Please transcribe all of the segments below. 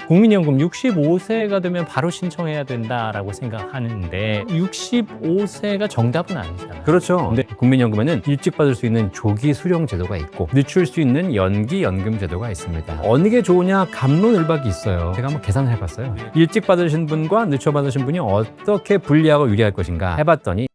국민연금 65세가 되면 바로 신청해야 된다라고 생각하는데 65세가 정답은 아니잖아요. 그렇죠. 근데 국민연금에는 일찍 받을 수 있는 조기 수령 제도가 있고 늦출 수 있는 연기 연금 제도가 있습니다. 어느 게 좋으냐 갑론을박이 있어요. 제가 한번 계산을 해봤어요. 일찍 받으신 분과 늦춰 받으신 분이 어떻게 불리하고 유리할 것인가 해봤더니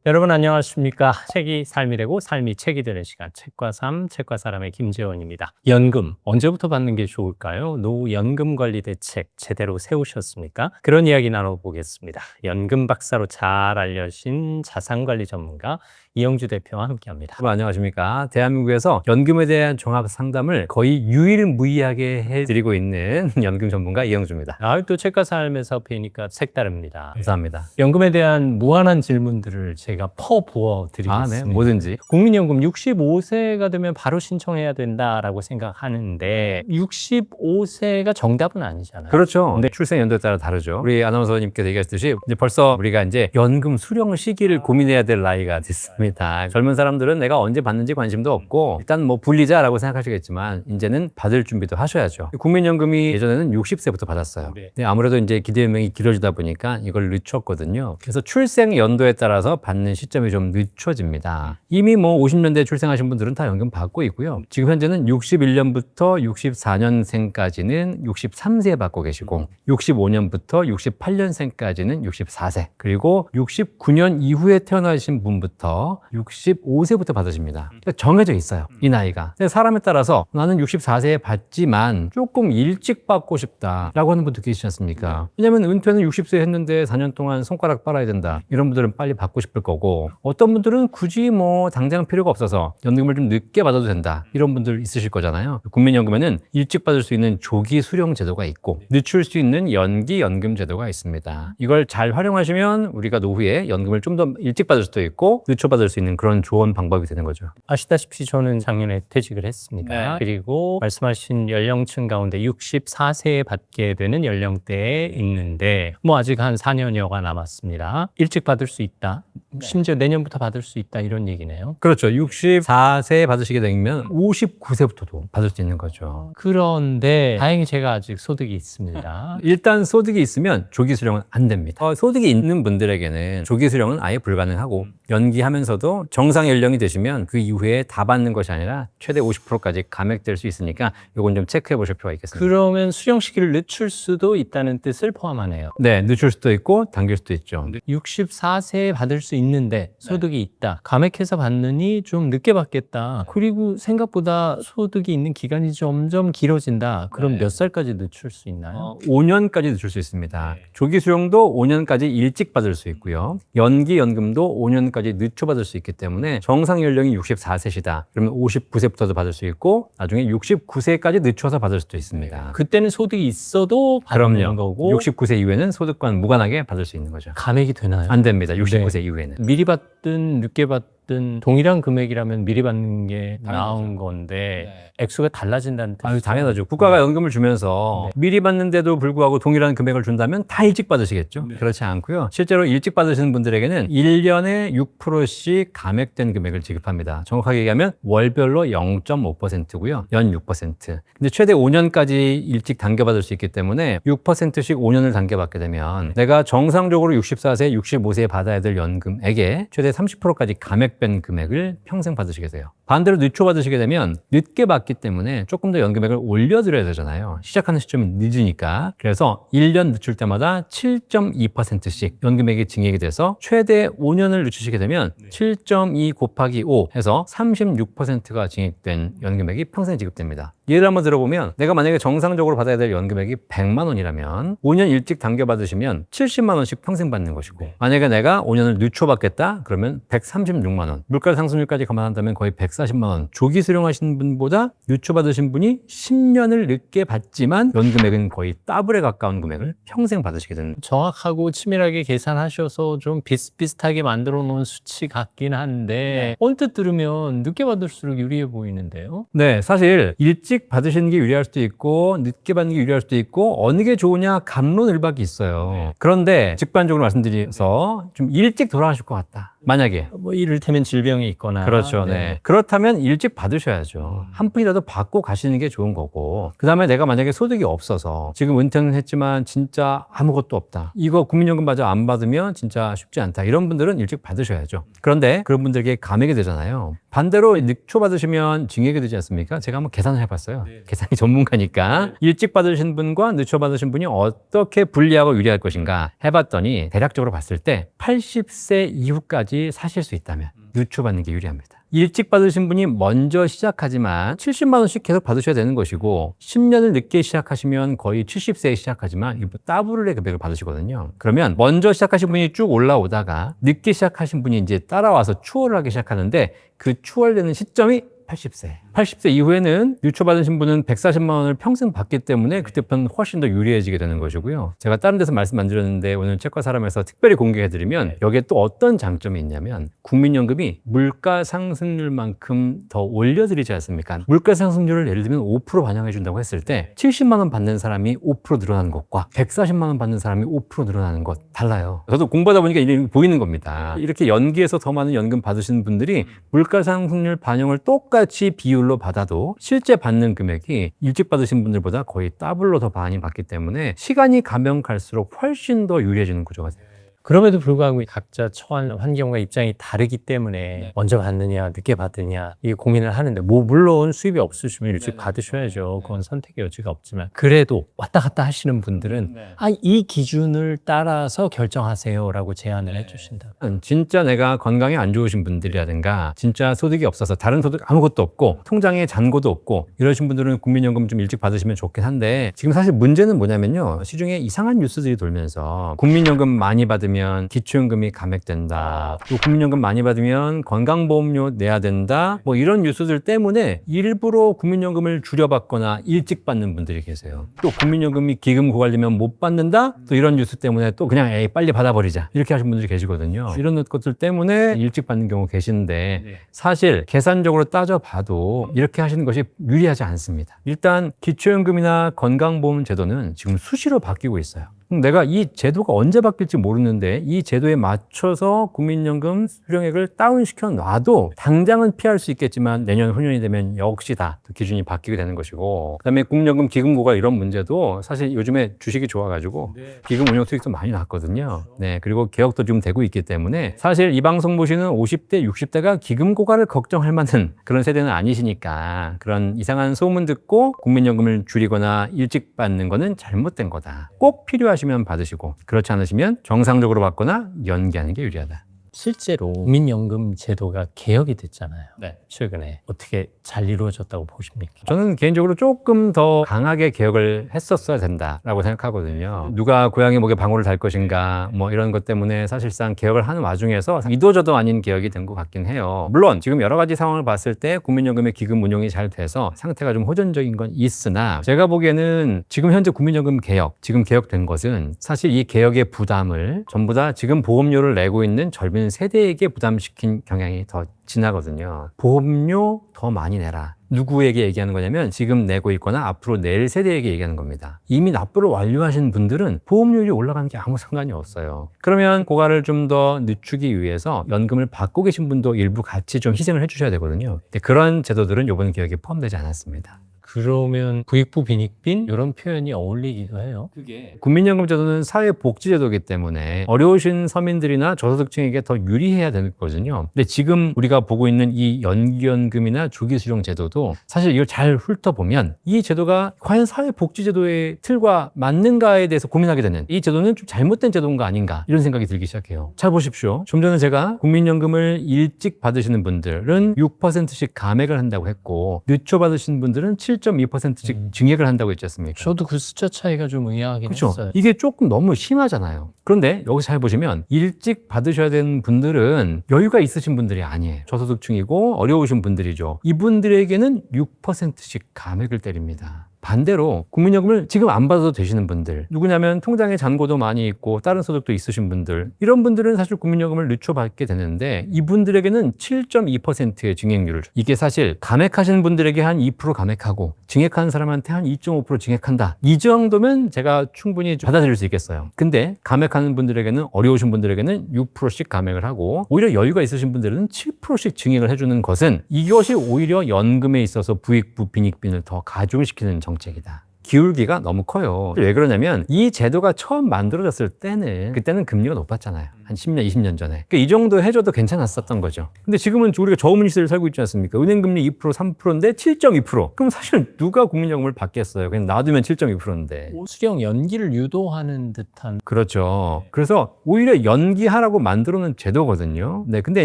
여러분 안녕하십니까. 책이 삶이 되고 삶이 책이 되는 시간 책과 삶, 책과 사람의 김재원입니다. 연금 언제부터 받는 게 좋을까요? 노후 연금 관리 대책 제대로 세우셨습니까? 그런 이야기 나눠보겠습니다. 연금 박사로 잘 알려진 자산관리 전문가 이영주 대표와 함께합니다. 여러분 안녕하십니까. 대한민국에서 연금에 대한 종합 상담을 거의 유일무이하게 해드리고 있는 연금 전문가 이영주입니다. 또 책과 삶에서 뵈니까 색다릅니다. 감사합니다. 연금에 대한 무한한 질문들을 제가 퍼부어 드리겠습니다. 네, 뭐든지. 국민연금 65세가 되면 바로 신청해야 된다라고 생각하는데 65세가 정답은 아니잖아요. 그렇죠. 네. 출생 연도에 따라 다르죠. 우리 아나운서님께서 얘기하셨듯이 이제 벌써 우리가 이제 연금 수령 시기를 고민해야 될 나이가 됐습니다. 젊은 사람들은 내가 언제 받는지 관심도 없고 일단 뭐 불리자라고 생각하시겠지만 이제는 받을 준비도 하셔야죠. 국민연금이 예전에는 60세부터 받았어요. 근데 아무래도 이제 기대연명이 길어지다 보니까 이걸 늦췄거든요. 그래서 출생 연도에 따라서 받는 시점이 좀 늦춰집니다. 이미 뭐 50년대에 출생하신 분들은 다 연금 받고 있고요. 지금 현재는 61년부터 64년생까지는 63세에 받고 계시고 65년부터 68년생까지는 64세 그리고 69년 이후에 태어나신 분부터 65세부터 받으십니다. 그러니까 정해져 있어요. 이 나이가. 근데 사람에 따라서 나는 64세에 받지만 조금 일찍 받고 싶다라고 하는 분도 계시지 않습니까? 왜냐면 은퇴는 60세 했는데 4년 동안 손가락 빨아야 된다. 이런 분들은 빨리 받고 싶을 거고 어떤 분들은 굳이 뭐 당장 필요가 없어서 연금을 좀 늦게 받아도 된다. 이런 분들 있으실 거잖아요. 국민연금에는 일찍 받을 수 있는 조기 수령 제도가 있고 늦출 수 있는 연기 연금 제도가 있습니다. 이걸 잘 활용하시면 우리가 노후에 연금을 좀 더 일찍 받을 수도 있고 늦춰 받을 수 있는 그런 좋은 방법이 되는 거죠. 아시다시피 저는 작년에 퇴직을 했습니다. 네. 그리고 말씀하신 연령층 가운데 64세에 받게 되는 연령대에 있는데 뭐 아직 한 4년여가 남았습니다. 일찍 받을 수 있다. 심지어 내년부터 받을 수 있다 이런 얘기네요. 그렇죠. 64세에 받으시게 되면 59세부터도 받을 수 있는 거죠. 그런데 다행히 제가 아직 소득이 있습니다. 일단 소득이 있으면 조기 수령은 안 됩니다. 소득이 있는 분들에게는 조기 수령은 아예 불가능하고 연기하면서도 정상 연령이 되시면 그 이후에 다 받는 것이 아니라 최대 50%까지 감액될 수 있으니까 이건 좀 체크해 보실 필요가 있겠습니다. 그러면 수령 시기를 늦출 수도 있다는 뜻을 포함하네요. 네, 늦출 수도 있고 당길 수도 있죠. 64세에 받을 수 있는데 소득이 있다. 감액해서 받느니 좀 늦게 받겠다. 그리고 생각보다 소득이 있는 기간이 점점 길어진다. 그럼 몇 살까지 늦출 수 있나요? 5년까지 늦출 수 있습니다. 조기 수령도 5년까지 일찍 받을 수 있고요. 연기 연금도 5년까지 늦춰 받을 수 있기 때문에 정상 연령이 64세시다. 그러면 59세부터도 받을 수 있고 나중에 69세까지 늦춰서 받을 수도 있습니다. 그때는 소득이 있어도 받는 거고 69세 이후에는 소득과는 무관하게 받을 수 있는 거죠. 감액이 되나요? 안 됩니다. 65세 이후에는. 미리 받든 늦게 받든 동일한 금액이라면 미리 받는 게 나은 건데 액수가 달라진다는 뜻이죠. 당연하죠. 국가가 연금을 주면서 미리 받는데도 불구하고 동일한 금액을 준다면 다 일찍 받으시겠죠? 그렇지 않고요. 실제로 일찍 받으시는 분들에게는 1년에 6%씩 감액된 금액을 지급합니다. 정확하게 얘기하면 월별로 0.5%고요. 연 6%. 근데 최대 5년까지 일찍 당겨받을 수 있기 때문에 6%씩 5년을 당겨받게 되면 내가 정상적으로 64세, 65세에 받아야 될 연금액에 최대 30%까지 감액된 금액을 평생 받으시게 돼요. 반대로 늦춰 받으시게 되면 늦게 받기 때문에 조금 더 연금액을 올려드려야 되잖아요. 시작하는 시점이 늦으니까. 그래서 1년 늦출 때마다 7.2%씩 연금액이 증액이 돼서 최대 5년을 늦추시게 되면 7.2 곱하기 5 해서 36%가 증액된 연금액이 평생 지급됩니다. 예를 한번 들어보면 내가 만약에 정상적으로 받아야 될 연금액이 100만 원이라면 5년 일찍 당겨받으시면 70만 원씩 평생 받는 것이고 만약에 내가 5년을 늦춰 받겠다 그러면 136만 원 물가 상승률까지 감안한다면 거의 140만 원 조기 수령하신 분보다 늦춰 받으신 분이 10년을 늦게 받지만 연금액은 거의 더블에 가까운 금액을 평생 받으시게 되는 정확하고 치밀하게 계산하셔서 좀 비슷비슷하게 만들어 놓은 수치 같긴 한데 언뜻 들으면 늦게 받을수록 유리해 보이는데요. 네, 사실 일찍 받으시는 게 유리할 수도 있고 늦게 받는 게 유리할 수도 있고 어느 게 좋으냐 갑론을박이 있어요. 그런데 직관적으로 말씀드려서 좀 일찍 돌아가실 것 같다. 만약에 뭐 이를테면 질병이 있거나 그렇죠. 네. 그렇다면 일찍 받으셔야죠. 한 푼이라도 받고 가시는 게 좋은 거고. 그 다음에 내가 만약에 소득이 없어서 지금 은퇴는 했지만 진짜 아무것도 없다. 이거 국민연금마저 안 받으면 진짜 쉽지 않다. 이런 분들은 일찍 받으셔야죠. 그런데 그런 분들에게 감액이 되잖아요. 반대로 늦춰 받으시면 징액이 되지 않습니까? 제가 한번 계산을 해봤어요. 계산이 전문가니까. 일찍 받으신 분과 늦춰 받으신 분이 어떻게 불리하고 유리할 것인가 해봤더니 대략적으로 봤을 때 80세 이후까지 사실 수 있다면 늦춰 받는 게 유리합니다. 일찍 받으신 분이 먼저 시작하지만 70만 원씩 계속 받으셔야 되는 것이고 10년을 늦게 시작하시면 거의 70세에 시작하지만 이거 더블의 금액을 받으시거든요. 그러면 먼저 시작하신 분이 쭉 올라오다가 늦게 시작하신 분이 이제 따라와서 추월을 하기 시작하는데 그 추월되는 시점이 80세. 80세 이후에는 유초받으신 분은 140만 원을 평생 받기 때문에 그때부터는 훨씬 더 유리해지게 되는 것이고요. 제가 다른 데서 말씀 안 드렸는데 오늘 책과 사람에서 특별히 공개해드리면 여기에 또 어떤 장점이 있냐면 국민연금이 물가 상승률만큼 더 올려드리지 않습니까? 물가 상승률을 예를 들면 5% 반영해준다고 했을 때 70만 원 받는 사람이 5% 늘어나는 것과 140만 원 받는 사람이 5% 늘어나는 것 달라요. 저도 공부하다 보니까 이게 보이는 겁니다. 이렇게 연기해서 더 많은 연금 받으시는 분들이 물가 상승률 반영을 똑같이 비율로 받아도 실제 받는 금액이 일찍 받으신 분들보다 거의 더블로 더 많이 받기 때문에 시간이 가면 갈수록 훨씬 더 유리해지는 구조가 돼요. 그럼에도 불구하고 각자 처한 환경과 입장이 다르기 때문에 먼저 받느냐 늦게 받느냐 이게 고민을 하는데 뭐 물론 수입이 없으시면 일찍 받으셔야죠. 그건 선택의 여지가 없지만 그래도 왔다 갔다 하시는 분들은 이 기준을 따라서 결정하세요라고 제안을 해주신다. 진짜 내가 건강이 안 좋으신 분들이라든가 진짜 소득이 없어서 다른 소득 아무것도 없고 통장에 잔고도 없고 이러신 분들은 국민연금 좀 일찍 받으시면 좋긴 한데 지금 사실 문제는 뭐냐면요. 시중에 이상한 뉴스들이 돌면서 국민연금 많이 받으면 기초연금이 감액된다. 또 국민연금 많이 받으면 건강보험료 내야 된다. 뭐 이런 뉴스들 때문에 일부러 국민연금을 줄여받거나 일찍 받는 분들이 계세요. 또 국민연금이 기금 고갈되면 못 받는다. 또 이런 뉴스 때문에 또 그냥 에이 빨리 받아버리자. 이렇게 하시는 분들이 계시거든요. 이런 것들 때문에 일찍 받는 경우 계시는데 사실 계산적으로 따져봐도 이렇게 하시는 것이 유리하지 않습니다. 일단 기초연금이나 건강보험 제도는 지금 수시로 바뀌고 있어요. 내가 이 제도가 언제 바뀔지 모르는데 이 제도에 맞춰서 국민연금 수령액을 다운시켜 놔도 당장은 피할 수 있겠지만 내년 후년이 되면 역시 다 기준이 바뀌게 되는 것이고 그다음에 국민연금 기금 고갈 이런 문제도 사실 요즘에 주식이 좋아가지고 기금 운용 수익도 많이 났거든요. 네, 그리고 개혁도 지금 되고 있기 때문에 사실 이 방송 보시는 50대, 60대가 기금 고갈을 걱정할 만한 그런 세대는 아니시니까 그런 이상한 소문 듣고 국민연금을 줄이거나 일찍 받는 거는 잘못된 거다. 꼭 필요하시면 받으시고 그렇지 않으시면 정상적으로 받거나 연기하는 게 유리하다. 실제로 국민연금 제도가 개혁이 됐잖아요. 네. 최근에 어떻게 잘 이루어졌다고 보십니까? 저는 개인적으로 조금 더 강하게 개혁을 했었어야 된다라고 생각하거든요. 누가 고양이 목에 방울을 달 것인가 뭐 이런 것 때문에 사실상 개혁을 하는 와중에서 이도저도 아닌 개혁이 된 것 같긴 해요. 물론 지금 여러 가지 상황을 봤을 때 국민연금의 기금 운용이 잘 돼서 상태가 좀 호전적인 건 있으나 제가 보기에는 지금 현재 국민연금 개혁, 지금 개혁된 것은 사실 이 개혁의 부담을 전부 다 지금 보험료를 내고 있는 젊은 세대에게 부담시킨 경향이 더 진하거든요. 보험료 더 많이 내라. 누구에게 얘기하는 거냐면 지금 내고 있거나 앞으로 낼 세대에게 얘기하는 겁니다. 이미 납부를 완료하신 분들은 보험료율이 올라가는 게 아무 상관이 없어요. 그러면 고갈을 좀 더 늦추기 위해서 연금을 받고 계신 분도 일부 같이 좀 희생을 해주셔야 되거든요. 근데 그런 제도들은 이번 개혁에 포함되지 않았습니다. 그러면 부익부 빈익빈 이런 표현이 어울리기도 해요. 그게 국민연금 제도는 사회복지제도이기 때문에 어려우신 서민들이나 저소득층에게 더 유리해야 되는 거거든요. 근데 지금 우리가 보고 있는 이 연기연금이나 조기수령 제도도 사실 이걸 잘 훑어보면 이 제도가 과연 사회복지제도의 틀과 맞는가에 대해서 고민하게 되는 이 제도는 좀 잘못된 제도인가 아닌가 이런 생각이 들기 시작해요. 잘 보십시오. 좀 전에 제가 국민연금을 일찍 받으시는 분들은 6%씩 감액을 한다고 했고 늦춰 받으시는 분들은 7.2%씩 증액을 한다고 했지 않습니까? 저도 그 숫자 차이가 좀 의아하긴 그렇죠. 했어요. 이게 조금 너무 심하잖아요. 그런데 여기서 잘 보시면 일찍 받으셔야 되는 분들은 여유가 있으신 분들이 아니에요. 저소득층이고 어려우신 분들이죠. 이분들에게는 6%씩 감액을 때립니다. 반대로 국민연금을 지금 안 받아도 되시는 분들, 누구냐면 통장에 잔고도 많이 있고 다른 소득도 있으신 분들, 이런 분들은 사실 국민연금을 늦춰받게 되는데 이분들에게는 7.2%의 증액률을, 이게 사실 감액하시는 분들에게 한 2% 감액하고 증액하는 사람한테 한 2.5% 증액한다, 이 정도면 제가 충분히 받아들일 수 있겠어요. 근데 감액하는 분들에게는, 어려우신 분들에게는 6%씩 감액을 하고 오히려 여유가 있으신 분들은 7%씩 증액을 해주는 것은, 이것이 오히려 연금에 있어서 부익부 빈익빈을 더 가중시키는 정책이다. 기울기가 너무 커요. 왜 그러냐면 이 제도가 처음 만들어졌을 때는, 그때는 금리가 높았잖아요. 한 10년, 20년 전에. 그러니까 이 정도 해줘도 괜찮았었던 거죠. 근데 지금은 우리가 저금리 시대를 살고 있지 않습니까? 은행금리 2%, 3%인데 7.2%. 그럼 사실 누가 국민연금을 받겠어요? 그냥 놔두면 7.2%인데. 수령 연기를 유도하는 듯한. 그렇죠. 그래서 오히려 연기하라고 만들어 놓은 제도거든요. 네. 근데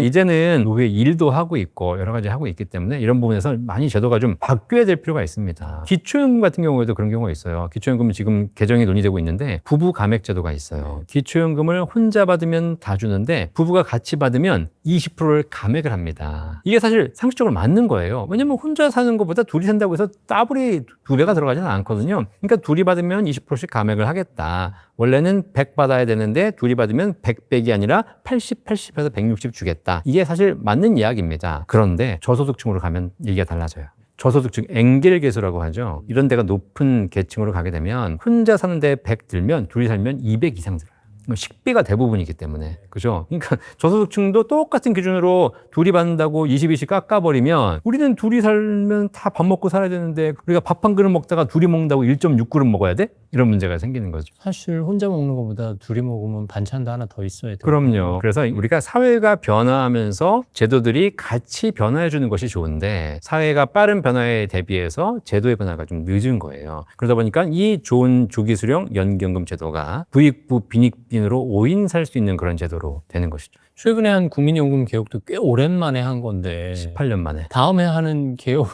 이제는 노후에 일도 하고 있고 여러 가지 하고 있기 때문에 이런 부분에서 많이 제도가 좀 바뀌어야 될 필요가 있습니다. 기초연금 같은 경우에도 그런 경우가 있어요. 기초연금은 지금 개정이 논의되고 있는데 부부 감액 제도가 있어요. 기초연금을 혼자 받으면 다 주는데 부부가 같이 받으면 20%를 감액을 합니다. 이게 사실 상식적으로 맞는 거예요. 왜냐면 혼자 사는 것보다 둘이 산다고 해서 따블이 2배가 들어가지는 않거든요. 그러니까 둘이 받으면 20%씩 감액을 하겠다. 원래는 100 받아야 되는데 둘이 받으면 100백이 아니라 80, 80에서 160 주겠다. 이게 사실 맞는 이야기입니다. 그런데 저소득층으로 가면 얘기가 달라져요. 저소득층 엥겔계수라고 하죠. 이런 데가 높은 계층으로 가게 되면 혼자 사는데 100 들면 둘이 살면 200 이상 들어요. 식비가 대부분이기 때문에. 그죠? 그러니까 저소득층도 똑같은 기준으로 둘이 받는다고 20씩 깎아버리면 우리는 둘이 살면 다 밥 먹고 살아야 되는데 우리가 밥 한 그릇 먹다가 둘이 먹는다고 1.6그릇 먹어야 돼? 이런 문제가 생기는 거죠. 사실 혼자 먹는 것보다 둘이 먹으면 반찬도 하나 더 있어야 돼요. 그럼요. 그래서 우리가 사회가 변화하면서 제도들이 같이 변화해 주는 것이 좋은데 사회가 빠른 변화에 대비해서 제도의 변화가 좀 늦은 거예요. 그러다 보니까 이 좋은 조기수령 연기연금 제도가 부익부 빈익빈으로 오인 살 수 있는 그런 제도로 되는 것이죠. 최근에 한 국민연금 개혁도 꽤 오랜만에 한 건데 18년 만에. 다음에 하는 개혁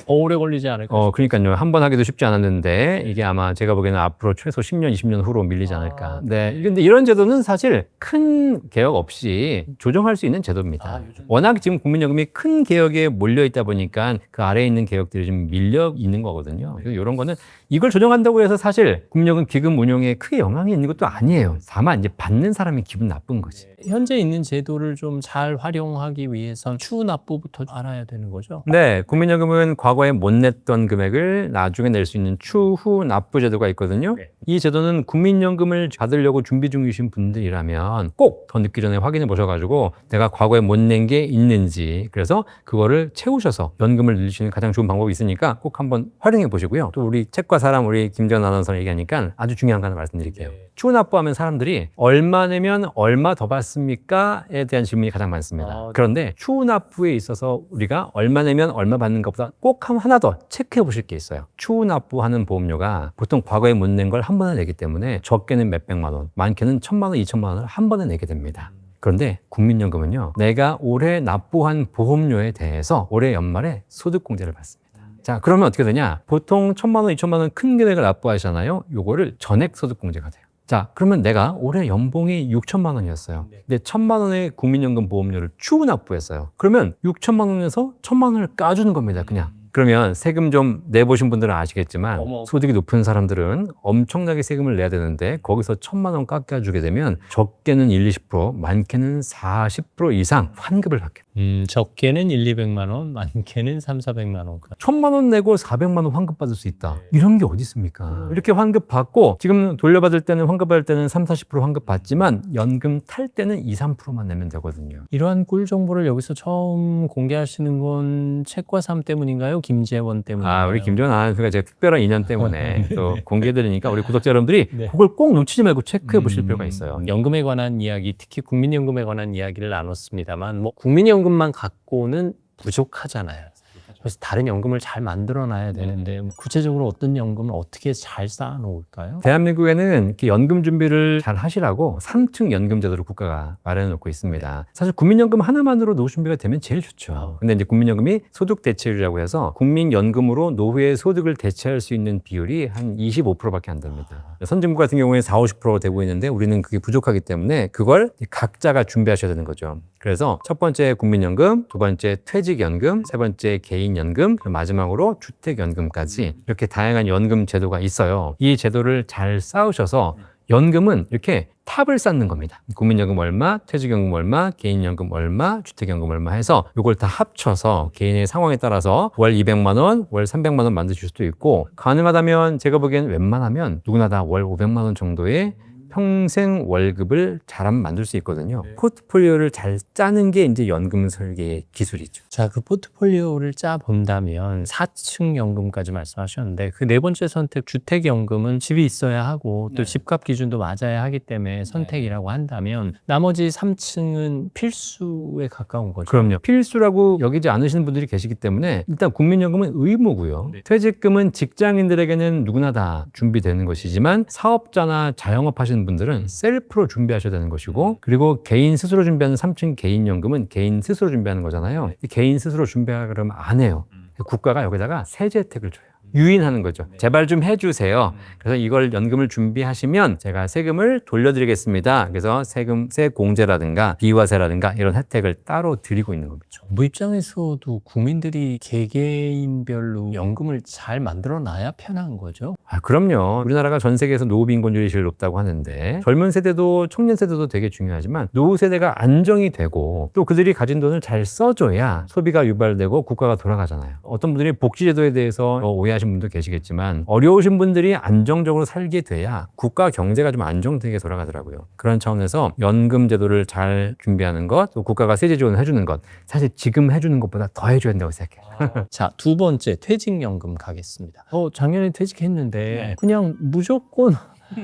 더 오래 걸리지 않을까? 그러니까요. 한 번 하기도 쉽지 않았는데 이게 아마 제가 보기에는 앞으로 최소 10년, 20년 후로 밀리지 않을까. 네. 근데 이런 제도는 사실 큰 개혁 없이 조정할 수 있는 제도입니다. 워낙 지금 국민연금이 큰 개혁에 몰려 있다 보니까 그 아래에 있는 개혁들이 좀 밀려 있는 거거든요. 그래서 이런 거는 이걸 조정한다고 해서 사실 국민연금 기금 운용에 크게 영향이 있는 것도 아니에요. 다만 이제 받는 사람이 기분 나쁜 거지. 현재 있는 제도를 좀 잘 활용하기 위해선 추후 납부부터 알아야 되는 거죠. 네, 국민연금은 과거에 못 냈던 금액을 나중에 낼 수 있는 추후 납부 제도가 있거든요. 이 제도는 국민연금을 받으려고 준비 중이신 분들이라면 꼭 더 늦기 전에 확인해 보셔가지고 내가 과거에 못 낸 게 있는지, 그래서 그거를 채우셔서 연금을 늘릴 수 있는 가장 좋은 방법이 있으니까 꼭 한번 활용해 보시고요. 또 우리 책과 사람, 우리 김전 아나운서 얘기하니까 아주 중요한 거 하나 말씀드릴게요. 추후 납부하면 사람들이 얼마 내면 얼마 더 받습니까?에 대한 질문이 가장 많습니다. 그런데 추후 납부에 있어서 우리가 얼마 내면 얼마 받는 것보다 꼭 하나 더 체크해 보실 게 있어요. 추후 납부하는 보험료가 보통 과거에 못 낸 걸 한 번에 내기 때문에 적게는 몇백만 원, 많게는 1,000만 원, 2,000만 원을 한 번에 내게 됩니다. 그런데 국민연금은요, 내가 올해 납부한 보험료에 대해서 올해 연말에 소득공제를 받습니다. 자, 그러면 어떻게 되냐? 보통 1,000만 원, 2,000만 원 큰 금액을 납부하시잖아요. 요거를 전액 소득공제가 돼요. 자, 그러면 내가 올해 연봉이 6천만 원이었어요. 근데 1,000만 원의 국민연금 보험료를 추후 납부했어요. 그러면 6천만 원에서 1,000만 원을 까주는 겁니다, 그냥. 그러면 세금 좀 내보신 분들은 아시겠지만 소득이 높은 사람들은 엄청나게 세금을 내야 되는데 거기서 1,000만 원 깎아주게 되면 적게는 1, 20%, 많게는 40% 이상 환급을 받게 돼요. 적게는 1, 200만 원, 많게는 3, 400만 원. 1,000만 원 내고 400만 원 환급 받을 수 있다. 이런 게 어디 있습니까? 이렇게 환급 받고 지금 돌려받을 때는 환급 받을 때는 3, 40% 환급 받지만 연금 탈 때는 2, 3%만 내면 되거든요. 이러한 꿀 정보를 여기서 처음 공개하시는 건 책과 삶 때문인가요? 김재원 때문인가요? 우리 김재원 아나운서가 제가 특별한 인연 때문에 또 공개해드리니까 우리 구독자 여러분들이 네. 그걸 꼭 놓치지 말고 체크해 보실 필요가 있어요. 연금에 관한 이야기, 특히 국민연금에 관한 이야기를 나눴습니다만 뭐 국민연금만 갖고는 부족하잖아요. 그래서 다른 연금을 잘 만들어놔야 되는데 구체적으로 어떤 연금을 어떻게 잘 쌓아놓을까요? 대한민국에는 이렇게 연금 준비를 잘 하시라고 3층 연금 제도를 국가가 마련해 놓고 있습니다. 사실 국민연금 하나만으로 노후 준비가 되면 제일 좋죠. 근데 이제 국민연금이 소득 대체율이라고 해서 국민연금으로 노후의 소득을 대체할 수 있는 비율이 한 25%밖에 안 됩니다. 선진국 같은 경우에 40, 50% 되고 있는데 우리는 그게 부족하기 때문에 그걸 각자가 준비하셔야 되는 거죠. 그래서 첫 번째 국민연금, 두 번째 퇴직연금, 세 번째 개인연금, 개인연금, 그리고 마지막으로 주택연금까지 이렇게 다양한 연금 제도가 있어요. 이 제도를 잘 쌓으셔서 연금은 이렇게 탑을 쌓는 겁니다. 국민연금 얼마, 퇴직연금 얼마, 개인연금 얼마, 주택연금 얼마 해서 이걸 다 합쳐서 개인의 상황에 따라서 월 200만 원, 월 300만 원 만드실 수도 있고, 가능하다면 제가 보기엔 웬만하면 누구나 다 월 500만 원 정도의 평생 월급을 잘 만들 수 있거든요. 포트폴리오를 잘 짜는 게 이제 연금 설계의 기술이죠. 자, 그 포트폴리오를 짜 본다면 4층 연금까지 말씀하셨는데 그 네 번째 선택 주택연금은 집이 있어야 하고 또 집값 기준도 맞아야 하기 때문에 선택이라고 한다면 나머지 3층은 필수에 가까운 거죠. 그럼요. 필수라고 여기지 않으시는 분들이 계시기 때문에 일단 국민연금은 의무고요. 퇴직금은 직장인들에게는 누구나 다 준비되는 것이지만 사업자나 자영업 하시는 분들은 셀프로 준비하셔야 되는 것이고, 그리고 개인 스스로 준비하는 3층 개인연금은 개인 스스로 준비하는 거잖아요. 개인 스스로 준비하라 그러면 안 해요. 국가가 여기다가 세제 혜택을 줘요. 유인하는 거죠. 제발 좀 해주세요. 그래서 이걸 연금을 준비하시면 제가 세금을 돌려드리겠습니다. 그래서 세 공제라든가 비과세라든가 이런 혜택을 따로 드리고 있는 겁니다. 정부 입장에서도 국민들이 개개인별로 연금을 잘 만들어 놔야 편한 거죠. 그럼요. 우리나라가 전 세계에서 노후 빈곤율이 제일 높다고 하는데 젊은 세대도 청년 세대도 되게 중요하지만 노후 세대가 안정이 되고 또 그들이 가진 돈을 잘 써줘야 소비가 유발되고 국가가 돌아가잖아요. 어떤 분들이 복지제도에 대해서 오해하시는 분도 계시겠지만 어려우신 분들이 안정적으로 살게 돼야 국가 경제가 좀 안정되게 돌아가더라고요. 그런 차원에서 연금 제도를 잘 준비하는 것, 또 국가가 세제 지원을 해주는 것, 사실 지금 해주는 것보다 더 해줘야 된다고 생각해요. 자, 두 번째 퇴직연금 가겠습니다. 작년에 퇴직했는데 그냥 무조건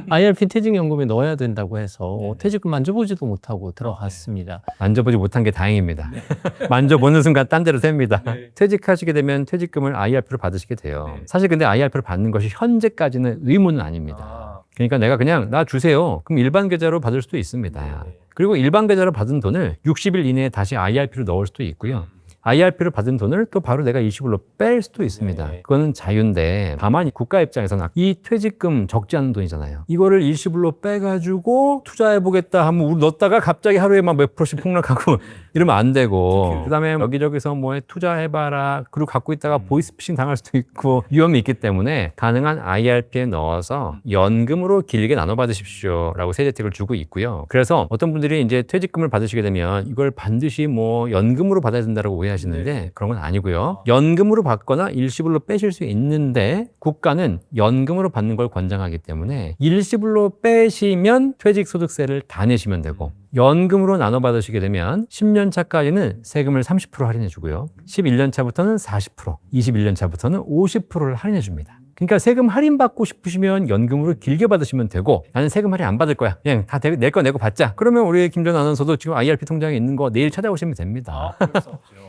IRP 퇴직연금에 넣어야 된다고 해서 퇴직금 만져보지도 못하고 들어갔습니다. 만져보지 못한 게 다행입니다. 만져보는 순간 딴 데로 셉니다. 퇴직하시게 되면 퇴직금을 IRP로 받으시게 돼요. 사실 근데 IRP를 받는 것이 현재까지는 의무는 아닙니다. 그러니까 내가 그냥 나 주세요. 그럼 일반 계좌로 받을 수도 있습니다. 그리고 일반 계좌로 받은 돈을 60일 이내에 다시 IRP로 넣을 수도 있고요. IRP를 받은 돈을 또 바로 내가 일시불로 뺄 수도 있습니다. 그거는 자유인데 다만 국가 입장에서는 이 퇴직금 적지 않은 돈이잖아요. 이거를 일시불로 빼가지고 투자해보겠다 하면 우리 넣었다가 갑자기 하루에 막 몇 프로씩 폭락하고 이러면 안 되고, 그다음에 여기저기서 뭐 투자해봐라 그리고 갖고 있다가 보이스피싱 당할 수도 있고 위험이 있기 때문에 가능한 IRP에 넣어서 연금으로 길게 나눠 받으십시오 라고 세제 혜택을 주고 있고요. 그래서 어떤 분들이 이제 퇴직금을 받으시게 되면 이걸 반드시 뭐 연금으로 받아야 된다고 오해하시는데 그런 건 아니고요. 연금으로 받거나 일시불로 빼실 수 있는데 국가는 연금으로 받는 걸 권장하기 때문에 일시불로 빼시면 퇴직소득세를 다 내시면 되고, 연금으로 나눠 받으시게 되면 10년 차까지는 세금을 30% 할인해 주고요. 11년 차부터는 40%, 21년 차부터는 50%를 할인해 줍니다. 그러니까 세금 할인받고 싶으시면 연금으로 길게 받으시면 되고, 나는 세금 할인 안 받을 거야, 그냥 다 낼 거 내고 받자, 그러면 우리 김전 아나운서도 지금 IRP 통장에 있는 거 내일 찾아오시면 됩니다.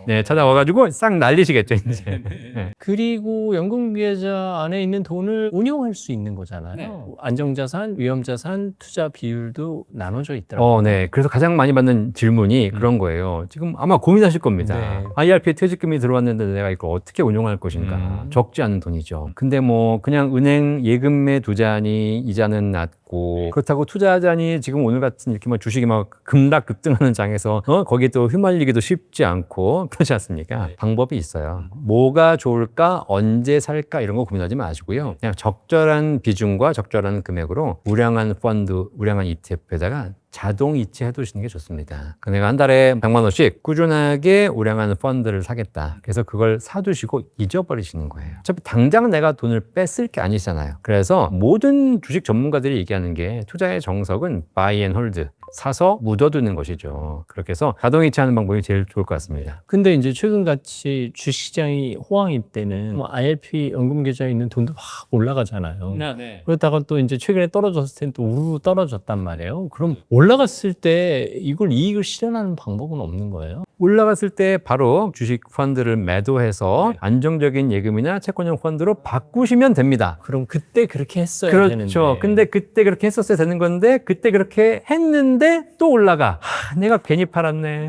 네, 찾아와가지고 싹 날리시겠죠 이제. 네. 그리고 연금계좌 안에 있는 돈을 운용할 수 있는 거잖아요. 안정자산, 위험자산, 투자 비율도 나눠져 있더라고요. 네. 그래서 가장 많이 받는 질문이 그런 거예요. 지금 아마 고민하실 겁니다. 네. IRP에 퇴직금이 들어왔는데 내가 이걸 어떻게 운용할 것인가. 적지 않은 돈이죠. 근데 뭐 그냥 은행 예금에 두자니 이자는 낮고, 그렇다고 투자하자니 지금 오늘 같은 이렇게 막 주식이 막 급락급등하는 장에서 거기에 또 휘말리기도 쉽지 않고 그렇지 않습니까? 방법이 있어요. 뭐가 좋을까, 언제 살까 이런 거 고민하지 마시고요. 그냥 적절한 비중과 적절한 금액으로 우량한 펀드, 우량한 ETF에다가 자동 이체해 두시는 게 좋습니다. 내가 한 달에 100만 원씩 꾸준하게 우량한 펀드를 사겠다. 그래서 그걸 사두시고 잊어버리시는 거예요. 어차피 당장 내가 돈을 뺐을 게 아니잖아요. 그래서 모든 주식 전문가들이 얘기하는 게 투자의 정석은 buy and hold, 사서 묻어두는 것이죠. 그렇게 해서 자동 이체하는 방법이 제일 좋을 것 같습니다. 근데 이제 최근같이 주식시장이 호황일 때는 뭐 IRP 연금계좌에 있는 돈도 막 올라가잖아요. 그러다가 또 이제 최근에 떨어졌을 때는 또 우르르 떨어졌단 말이에요. 그럼 올라갔을 때 이걸 이익을 실현하는 방법은 없는 거예요? 올라갔을 때 바로 주식 펀드를 매도해서 안정적인 예금이나 채권형 펀드로 바꾸시면 됩니다. 그럼 그때 그렇게 했어야 그렇죠. 되는데. 근데 그때 그렇게 했었어야 되는 건데 그때 그렇게 했는데 파는데 또 올라가. 내가 괜히 팔았네.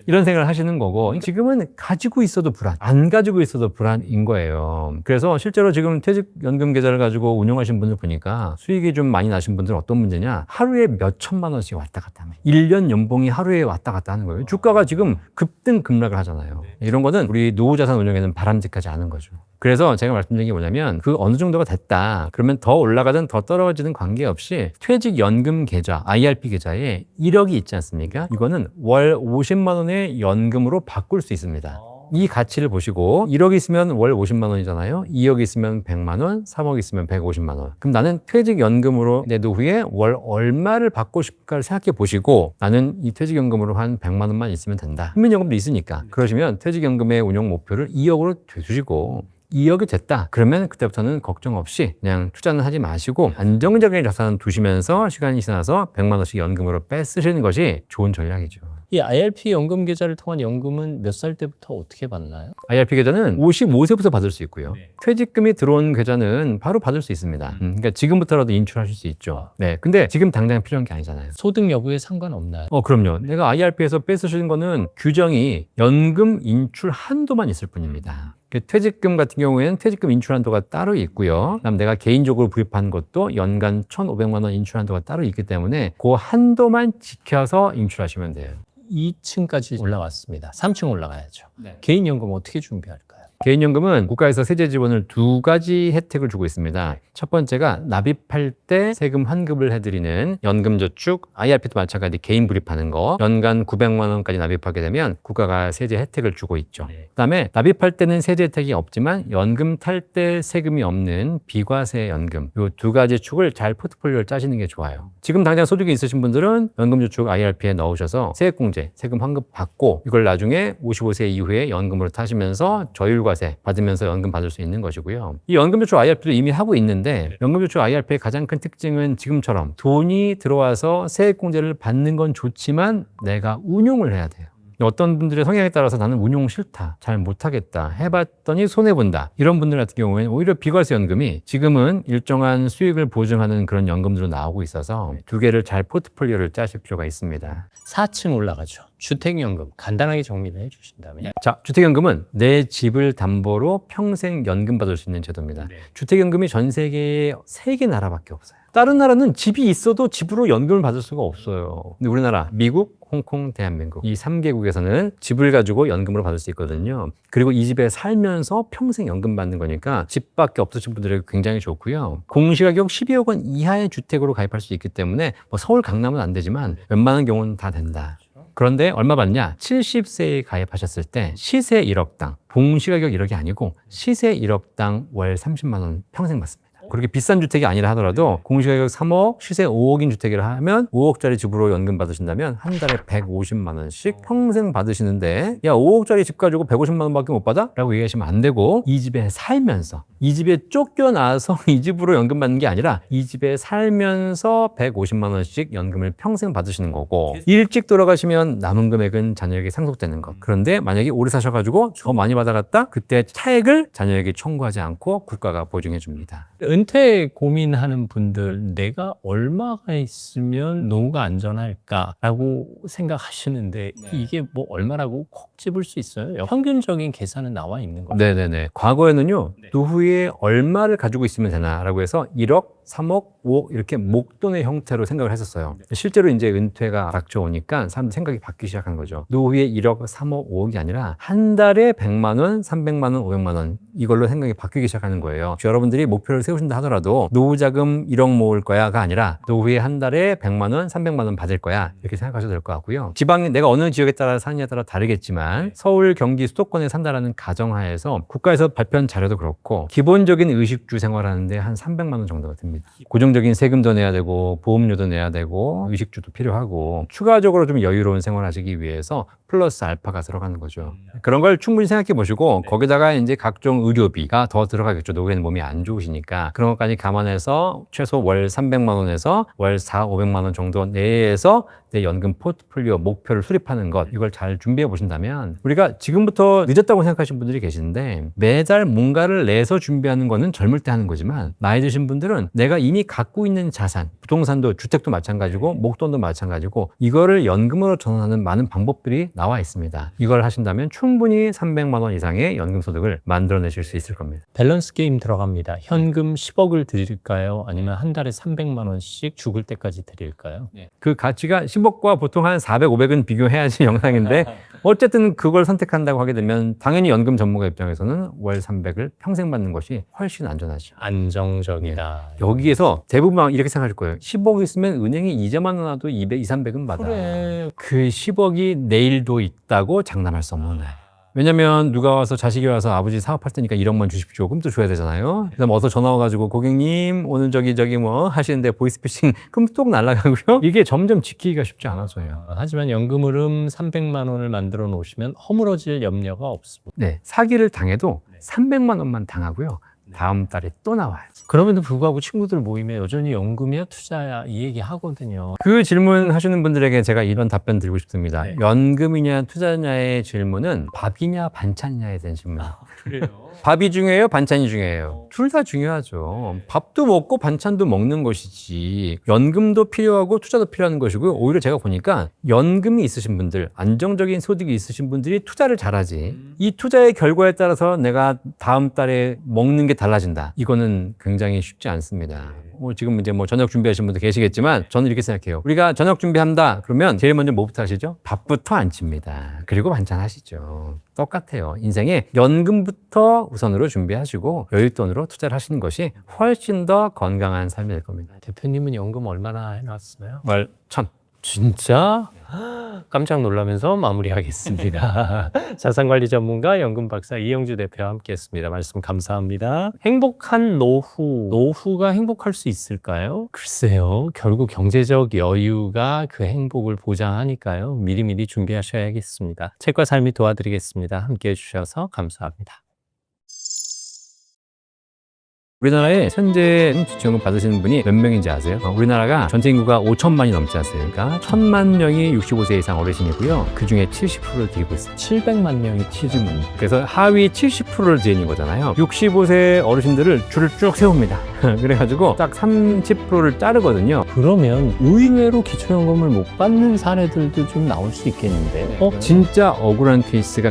이런 생각을 하시는 거고, 지금은 가지고 있어도 불안, 안 가지고 있어도 불안인 거예요. 그래서 실제로 지금 퇴직연금 계좌를 가지고 운영하신 분들 보니까 수익이 좀 많이 나신 분들은 어떤 문제냐, 하루에 몇 천만 원씩 왔다 갔다 하면 1년 연봉이 하루에 왔다 갔다 하는 거예요. 주가가 지금 급등 급락을 하잖아요. 이런 거는 우리 노후자산 운영에는 바람직하지 않은 거죠. 그래서 제가 말씀드린 게 뭐냐면, 그 어느 정도가 됐다 그러면 더 올라가든 더 떨어지든 관계없이 퇴직연금 계좌, IRP 계좌에 1억이 있지 않습니까? 이거는 월 50만 원의 연금으로 바꿀 수 있습니다. 이 가치를 보시고 1억 있으면 월 50만 원이잖아요. 2억 있으면 100만 원, 3억 있으면 150만 원. 그럼 나는 퇴직연금으로 내 노후에 월 얼마를 받고 싶을까를 생각해 보시고, 나는 이 퇴직연금으로 한 100만 원만 있으면 된다. 국민연금도 있으니까. 그러시면 퇴직연금의 운용 목표를 2억으로 두시고, 2억이 됐다 그러면 그때부터는 걱정 없이 그냥 투자는 하지 마시고 안정적인 자산을 두시면서 시간이 지나서 100만 원씩 연금으로 빼쓰시는 것이 좋은 전략이죠. 이 IRP 연금 계좌를 통한 연금은 몇 살 때부터 어떻게 받나요? IRP 계좌는 55세부터 받을 수 있고요. 퇴직금이 들어온 계좌는 바로 받을 수 있습니다. 그러니까 지금부터라도 인출하실 수 있죠. 네, 근데 지금 당장 필요한 게 아니잖아요. 소득 여부에 상관없나요? 그럼요. 내가 IRP에서 빼쓰시는 거는 규정이 연금 인출 한도만 있을 뿐입니다. 퇴직금 같은 경우에는 퇴직금 인출 한도가 따로 있고요. 그다음 내가 개인적으로 구입한 것도 연간 1,500만 원 인출 한도가 따로 있기 때문에 그 한도만 지켜서 인출하시면 돼요. 2층까지 올라왔습니다. 3층 올라가야죠. 개인연금 어떻게 준비할까요? 개인연금은 국가에서 세제 지원을 2가지 혜택을 주고 있습니다. 첫 번째가 납입할 때 세금 환급을 해드리는 연금저축, IRP도 마찬가지 개인 불입하는 거, 연간 900만 원까지 납입하게 되면 국가가 세제 혜택을 주고 있죠. 그다음에 납입할 때는 세제 혜택이 없지만 연금 탈 때 세금이 없는 비과세 연금, 이 2가지 축을 잘 포트폴리오를 짜시는 게 좋아요. 지금 당장 소득이 있으신 분들은 연금저축 IRP에 넣으셔서 세액공제, 세금 환급 받고 이걸 나중에 55세 이후에 연금으로 타시면서 저율과세 받으면서 연금 받을 수 있는 것이고요. 이 연금저축 IRP도 이미 하고 있는데, 연금저축 IRP의 가장 큰 특징은 지금처럼 돈이 들어와서 세액공제를 받는 건 좋지만 내가 운용을 해야 돼요. 어떤 분들의 성향에 따라서 나는 운용 싫다, 잘 못하겠다, 해봤더니 손해본다, 이런 분들 같은 경우에는 오히려 비과세 연금이 지금은 일정한 수익을 보증하는 그런 연금들로 나오고 있어서 2개를 잘 포트폴리오를 짜실 필요가 있습니다. 4층 올라가죠. 주택연금 간단하게 정리를 해주신다면. 자, 주택연금은 내 집을 담보로 평생 연금 받을 수 있는 제도입니다. 주택연금이 전 세계에 3개 나라밖에 없어요. 다른 나라는 집이 있어도 집으로 연금을 받을 수가 없어요. 근데 우리나라, 미국, 홍콩, 대한민국 이 3개국에서는 집을 가지고 연금으로 받을 수 있거든요. 그리고 이 집에 살면서 평생 연금 받는 거니까 집밖에 없으신 분들에게 굉장히 좋고요. 공시가격 12억 원 이하의 주택으로 가입할 수 있기 때문에 뭐 서울, 강남은 안 되지만 웬만한 경우는 다 된다. 그런데 얼마 받냐? 70세에 가입하셨을 때 시세 1억당, 공시가격 1억이 아니고 시세 1억당 월 30만 원 평생 받습니다. 그렇게 비싼 주택이 아니라 하더라도 공시가격 3억, 시세 5억인 주택이라 하면 5억짜리 집으로 연금 받으신다면 한 달에 150만 원씩 평생 받으시는데, 야 5억짜리 집 가지고 150만 원밖에 못 받아? 라고 얘기하시면 안 되고, 이 집에 살면서, 이 집에 쫓겨나서 이 집으로 연금 받는 게 아니라 이 집에 살면서 150만 원씩 연금을 평생 받으시는 거고, 일찍 돌아가시면 남은 금액은 자녀에게 상속되는 것. 그런데 만약에 오래 사셔가지고 더 많이 받아갔다? 그때 차액을 자녀에게 청구하지 않고 국가가 보증해 줍니다. 은퇴 고민하는 분들, 내가 얼마가 있으면 노후가 안전할까라고 생각하시는데 이게 뭐 얼마라고 콕 집을 수 있어요? 평균적인 계산은 나와 있는 거죠. 네네네. 과거에는요, 노후에 얼마를 가지고 있으면 되나라고 해서 1억, 3억, 5억 이렇게 목돈의 형태로 생각을 했었어요. 실제로 이제 은퇴가 닥쳐오니까 사람들 생각이 바뀌기 시작한 거죠. 노후에 1억, 3억, 5억이 아니라 한 달에 100만 원, 300만 원, 500만 원 이걸로 생각이 바뀌기 시작하는 거예요. 여러분들이 목표를 세우신다 하더라도 노후자금 1억 모을 거야가 아니라 노후에 한 달에 100만 원, 300만 원 받을 거야, 이렇게 생각하셔도 될 것 같고요. 지방, 내가 어느 지역에 따라 사느냐에 따라 다르겠지만 서울, 경기, 수도권에 산다라는 가정하에서 국가에서 발표한 자료도 그렇고 기본적인 의식주 생활하는데 한 300만 원 정도가 듭니다. 고정적인 세금도 내야 되고 보험료도 내야 되고 의식주도 필요하고 추가적으로 좀 여유로운 생활하시기 위해서 플러스 알파가 들어가는 거죠. 그런 걸 충분히 생각해 보시고 거기다가 이제 각종 의료비가 더 들어가겠죠. 노후에는 몸이 안 좋으시니까 그런 것까지 감안해서 최소 월 300만 원에서 월 4, 500만 원 정도 내에서 내 연금 포트폴리오 목표를 수립하는 것, 이걸 잘 준비해 보신다면, 우리가 지금부터 늦었다고 생각하시는 분들이 계시는데 매달 뭔가를 내서 준비하는 거는 젊을 때 하는 거지만 나이 드신 분들은 내가 내가 이미 갖고 있는 자산, 부동산도 주택도 마찬가지고 목돈도 마찬가지고 이거를 연금으로 전환하는 많은 방법들이 나와 있습니다. 이걸 하신다면 충분히 300만 원 이상의 연금 소득을 만들어내실 수 있을 겁니다. 밸런스 게임 들어갑니다. 현금 10억을 드릴까요? 아니면 한 달에 300만 원씩 죽을 때까지 드릴까요? 그 가치가 10억과 보통 한 400, 500은 비교해야지 영상인데 어쨌든 그걸 선택한다고 하게 되면 당연히 연금 전문가 입장에서는 월 300을 평생 받는 것이 훨씬 안전하죠. 안정적이다. 여기에서 대부분 이렇게 생각할 거예요. 10억 있으면 은행에 이자만 나와도 200, 300은 받아. 그래. 그 10억이 내일도 있다고 장담할 수 없는 거예요. 왜냐면 누가 와서 자식이 와서 아버지 사업할 테니까 1억만 주십시오. 그럼 또 줘야 되잖아요. 그다음 어서 전화 와가지고 고객님 오늘 저기 뭐 하시는데 보이스피싱 그럼 또 날아가고요. 이게 점점 지키기가 쉽지 않아서요. 하지만 연금 흐름 300만 원을 만들어 놓으시면 허물어질 염려가 없습니다. 네, 사기를 당해도 300만 원만 당하고요. 다음 달에 또 나와요. 그럼에도 불구하고 친구들 모임에 여전히 연금이야 투자야 이 얘기 하거든요. 그 질문 하시는 분들에게 제가 이런 답변 드리고 싶습니다. 네. 연금이냐 투자냐의 질문은 밥이냐 반찬이냐에 대한 질문이에요. 그래요? 밥이 중요해요? 반찬이 중요해요? 둘 다 중요하죠. 밥도 먹고 반찬도 먹는 것이지 연금도 필요하고 투자도 필요한 것이고요. 오히려 제가 보니까 연금이 있으신 분들, 안정적인 소득이 있으신 분들이 투자를 잘하지. 이 투자의 결과에 따라서 내가 다음 달에 먹는 게 달라진다. 이거는 굉장히 쉽지 않습니다. 지금 이제 뭐 저녁 준비하시는 분도 계시겠지만 저는 이렇게 생각해요. 우리가 저녁 준비한다 그러면 제일 먼저 뭐부터 하시죠? 밥부터 안 칩니다. 그리고 반찬 하시죠. 똑같아요. 인생에 연금부터 우선으로 준비하시고 여윳돈으로 투자를 하시는 것이 훨씬 더 건강한 삶이 될 겁니다. 대표님은 연금 얼마나 해놨어요? 월 1,000. 진짜? 깜짝 놀라면서 마무리하겠습니다. 자산관리 전문가 연금 박사 이영주 대표와 함께했습니다. 말씀 감사합니다. 행복한 노후가 행복할 수 있을까요? 글쎄요. 결국 경제적 여유가 그 행복을 보장하니까요. 미리미리 준비하셔야겠습니다. 책과 삶이 도와드리겠습니다. 함께해 주셔서 감사합니다. 우리나라에 현재 지원금 받으시는 분이 몇 명인지 아세요? 우리나라가 전체 인구가 5천만이 넘지 않습니까? 1,000만 명이 65세 이상 어르신이고요. 그 중에 70%를 드리고 있어요. 700만 명이 70만. 그래서 하위 70%를 드리는 거잖아요. 65세 어르신들을 줄을 쭉 세웁니다. 그래가지고 딱 30%를 자르거든요. 그러면 의외로 기초연금을 못 받는 사례들도 좀 나올 수 있겠는데. 진짜 억울한 케이스가